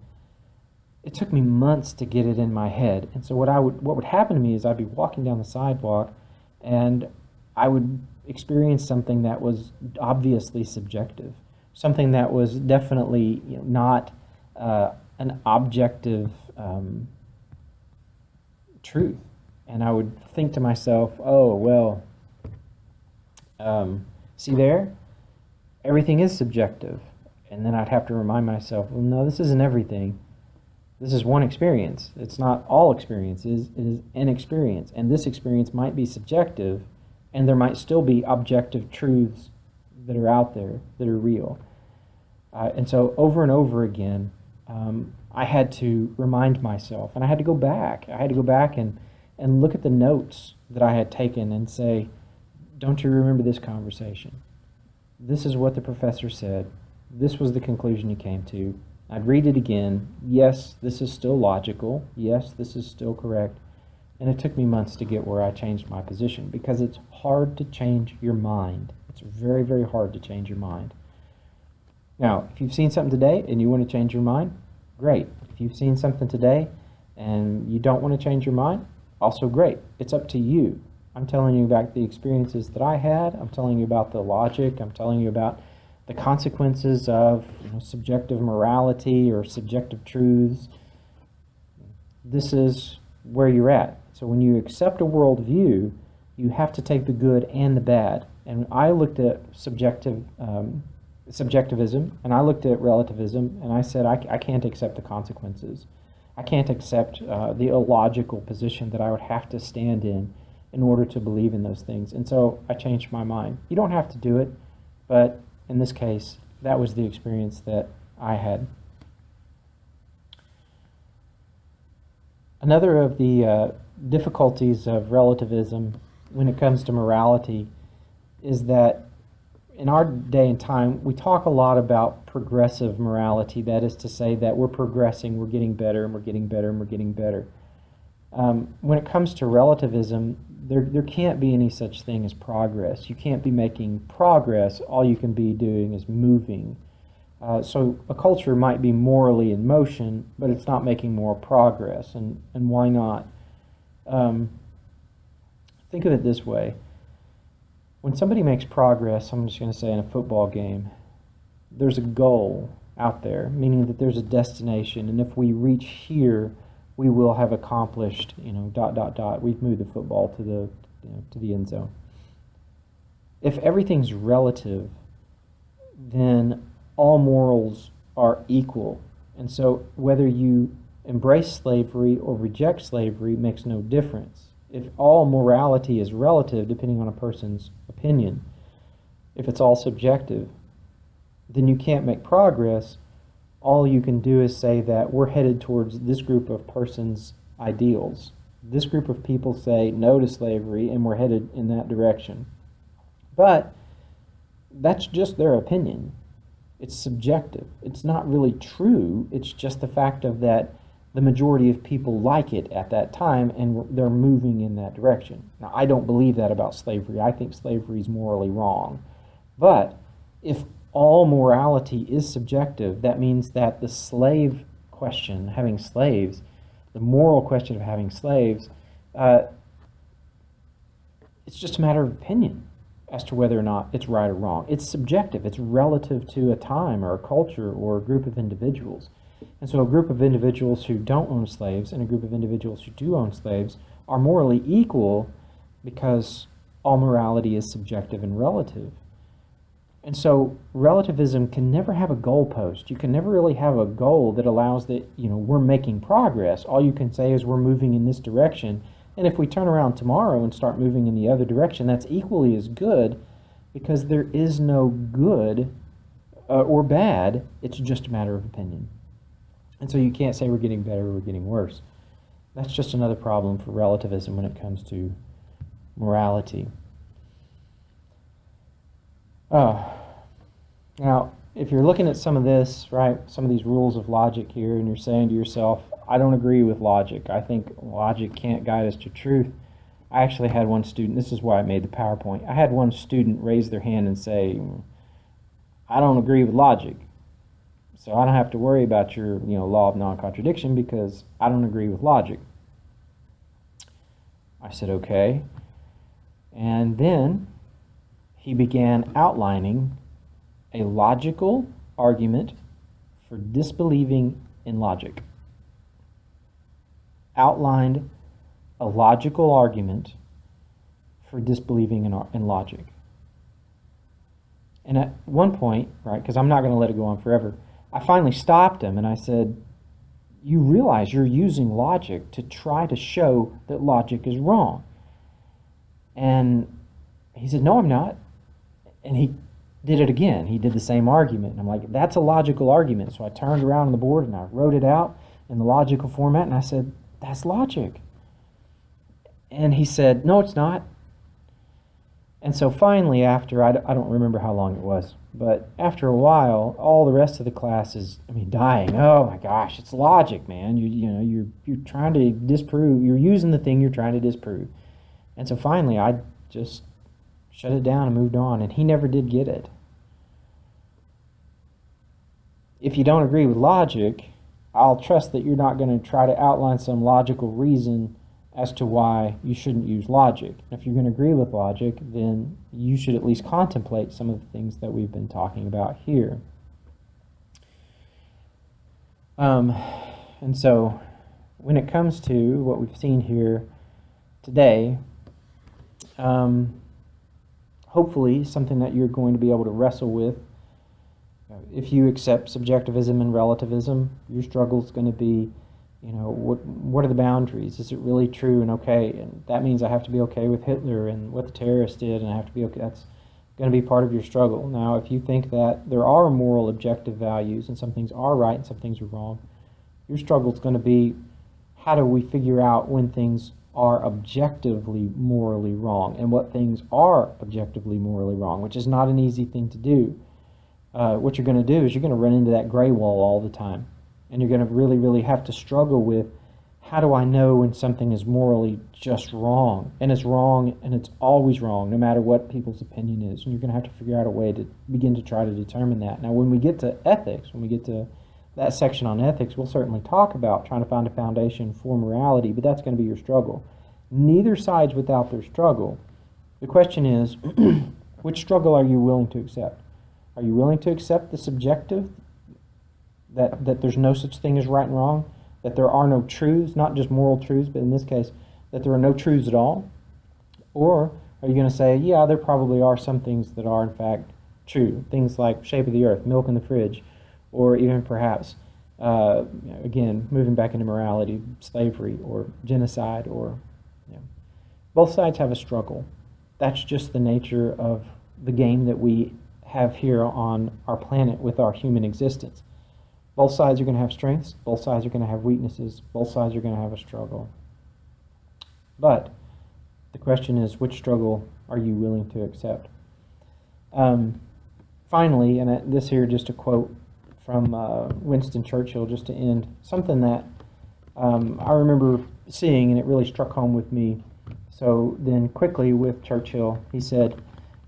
it took me months to get it in my head. And so what would happen to me is I'd be walking down the sidewalk, and I would experience something that was obviously subjective, something that was definitely not an objective truth. And I would think to myself, oh, well, see there? Everything is subjective. And then I'd have to remind myself, well, no, this isn't everything. This is one experience. It's not all experiences. It is an experience. And this experience might be subjective, and there might still be objective truths that are out there that are real. And so over and over again, I had to remind myself, and I had to go back. I had to go back and look at the notes that I had taken and say, don't you remember this conversation? This is what the professor said. This was the conclusion you came to. I'd read it again. Yes, this is still logical. Yes, this is still correct. And it took me months to get where I changed my position, because it's hard to change your mind. It's very, very hard to change your mind. Now, if you've seen something today and you want to change your mind, great. If you've seen something today and you don't want to change your mind, also great. It's up to you. I'm telling you about the experiences that I had. I'm telling you about the logic. I'm telling you about the consequences of subjective morality or subjective truths. This is where you're at. So when you accept a worldview, you have to take the good and the bad. And I looked at subjectivism, and I looked at relativism, and I said, I can't accept the consequences. I can't accept the illogical position that I would have to stand in in order to believe in those things. And so I changed my mind. You don't have to do it, but in this case, that was the experience that I had. Another of the difficulties of relativism when it comes to morality is that in our day and time, we talk a lot about progressive morality. That is to say that we're progressing, we're getting better, and we're getting better, and we're getting better. When it comes to relativism, there can't be any such thing as progress. You can't be making progress. All you can be doing is moving. So a culture might be morally in motion, but it's not making more progress. And why not? Think of it this way. When somebody makes progress, I'm just going to say in a football game, there's a goal out there, meaning that there's a destination, and if we reach here, we will have accomplished, we've moved the football to the end zone. If everything's relative, then all morals are equal. And so whether you embrace slavery or reject slavery makes no difference. If all morality is relative, depending on a person's opinion, if it's all subjective, then you can't make progress. All you can do is say that we're headed towards this group of persons' ideals. This group of people say no to slavery, and we're headed in that direction. But that's just their opinion. It's subjective. It's not really true. It's just the fact of that the majority of people like it at that time, and they're moving in that direction. Now, I don't believe that about slavery. I think slavery is morally wrong. But if all morality is subjective, that means that the slave question, having slaves, the moral question of having slaves, it's just a matter of opinion as to whether or not it's right or wrong. It's subjective. It's relative to a time or a culture or a group of individuals. And so a group of individuals who don't own slaves and a group of individuals who do own slaves are morally equal because all morality is subjective and relative. And so relativism can never have a goalpost. You can never really have a goal that allows that, we're making progress. All you can say is we're moving in this direction. And if we turn around tomorrow and start moving in the other direction, that's equally as good, because there is no good or bad. It's just a matter of opinion. And so you can't say we're getting better or we're getting worse. That's just another problem for relativism when it comes to morality. Now, if you're looking at some of this, right, some of these rules of logic here, and you're saying to yourself, I don't agree with logic. I think logic can't guide us to truth. I actually had one student, this is why I made the PowerPoint, I had one student raise their hand and say, I don't agree with logic. So I don't have to worry about your law of non-contradiction because I don't agree with logic. I said, okay. And then he began outlining a logical argument for disbelieving in logic. Outlined a logical argument for disbelieving in logic. And at one point, right, because I'm not going to let it go on forever, I finally stopped him and I said, you realize you're using logic to try to show that logic is wrong. And he said, no, I'm not. And he did it again. He did the same argument. And I'm like, that's a logical argument. So I turned around on the board and I wrote it out in the logical format and I said, that's logic. And he said, no, it's not. And so finally, after, I don't remember how long it was, but after a while, all the rest of the class is, dying. Oh my gosh, it's logic, man. You're trying to disprove, you're using the thing you're trying to disprove. And so finally, I just shut it down and moved on, and he never did get it. If you don't agree with logic, I'll trust that you're not going to try to outline some logical reason as to why you shouldn't use logic. If you're going to agree with logic, then you should at least contemplate some of the things that we've been talking about here. And so when it comes to what we've seen here today, hopefully something that you're going to be able to wrestle with. If you accept subjectivism and relativism, your struggle is going to be what are the boundaries? Is it really true and okay? And that means I have to be okay with Hitler and what the terrorists did, and I have to be okay. That's going to be part of your struggle. Now, if you think that there are moral objective values and some things are right and some things are wrong, your struggle is going to be, how do we figure out when things are objectively morally wrong and what things are objectively morally wrong, which is not an easy thing to do. What you're going to do is you're going to run into that gray wall all the time. And you're going to really, really have to struggle with, how do I know when something is morally just wrong? And it's wrong, and it's always wrong, no matter what people's opinion is. And you're going to have to figure out a way to begin to try to determine that. Now, when we get to ethics, when we get to that section on ethics, we'll certainly talk about trying to find a foundation for morality, but that's going to be your struggle. Neither side's without their struggle. The question is, which struggle are you willing to accept? Are you willing to accept the subjective, that there's no such thing as right and wrong, that there are no truths, not just moral truths, but in this case, that there are no truths at all? Or are you going to say, yeah, there probably are some things that are in fact true, things like shape of the earth, milk in the fridge, or even perhaps, again, moving back into morality, slavery or genocide, or both sides have a struggle. That's just the nature of the game that we have here on our planet with our human existence. Both sides are going to have strengths, both sides are going to have weaknesses, both sides are going to have a struggle. But the question is, which struggle are you willing to accept? Finally, and this here just a quote from Winston Churchill, just to end, something that I remember seeing and it really struck home with me. So then quickly with Churchill, he said,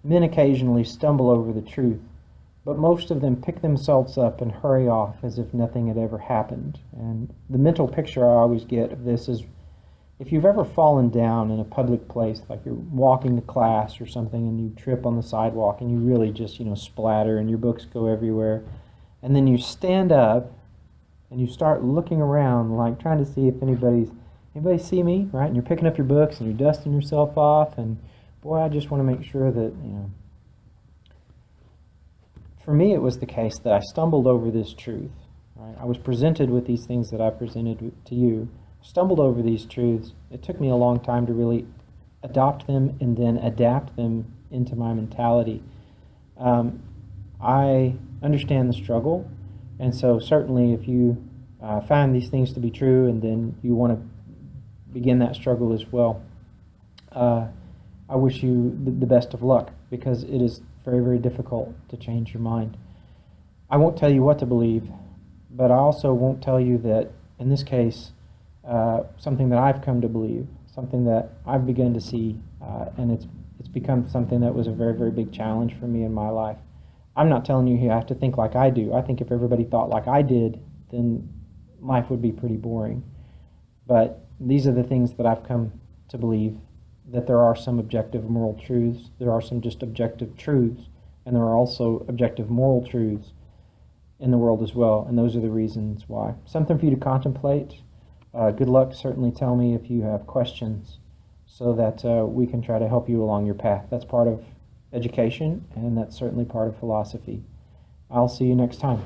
"Men occasionally stumble over the truth, but most of them pick themselves up and hurry off as if nothing had ever happened." And the mental picture I always get of this is, if you've ever fallen down in a public place, like you're walking to class or something and you trip on the sidewalk and you really just, splatter and your books go everywhere, and then you stand up and you start looking around, like trying to see if anybody see me, right? And you're picking up your books and you're dusting yourself off, and boy, I just want to make sure that, for me, it was the case that I stumbled over this truth. Right? I was presented with these things that I presented to you, stumbled over these truths. It took me a long time to really adopt them and then adapt them into my mentality. I understand the struggle, and so certainly if you find these things to be true and then you want to begin that struggle as well, I wish you the best of luck, because it is very, very difficult to change your mind. I won't tell you what to believe, but I also won't tell you that, in this case, something that I've come to believe, something that I've begun to see, and it's become something that was a very, very big challenge for me in my life. I'm not telling you have to think like I do. I think if everybody thought like I did, then life would be pretty boring. But these are the things that I've come to believe, that there are some objective moral truths, there are some just objective truths, and there are also objective moral truths in the world as well, and those are the reasons why. Something for you to contemplate. Good luck. Certainly tell me if you have questions so that we can try to help you along your path. That's part of education, and that's certainly part of philosophy. I'll see you next time.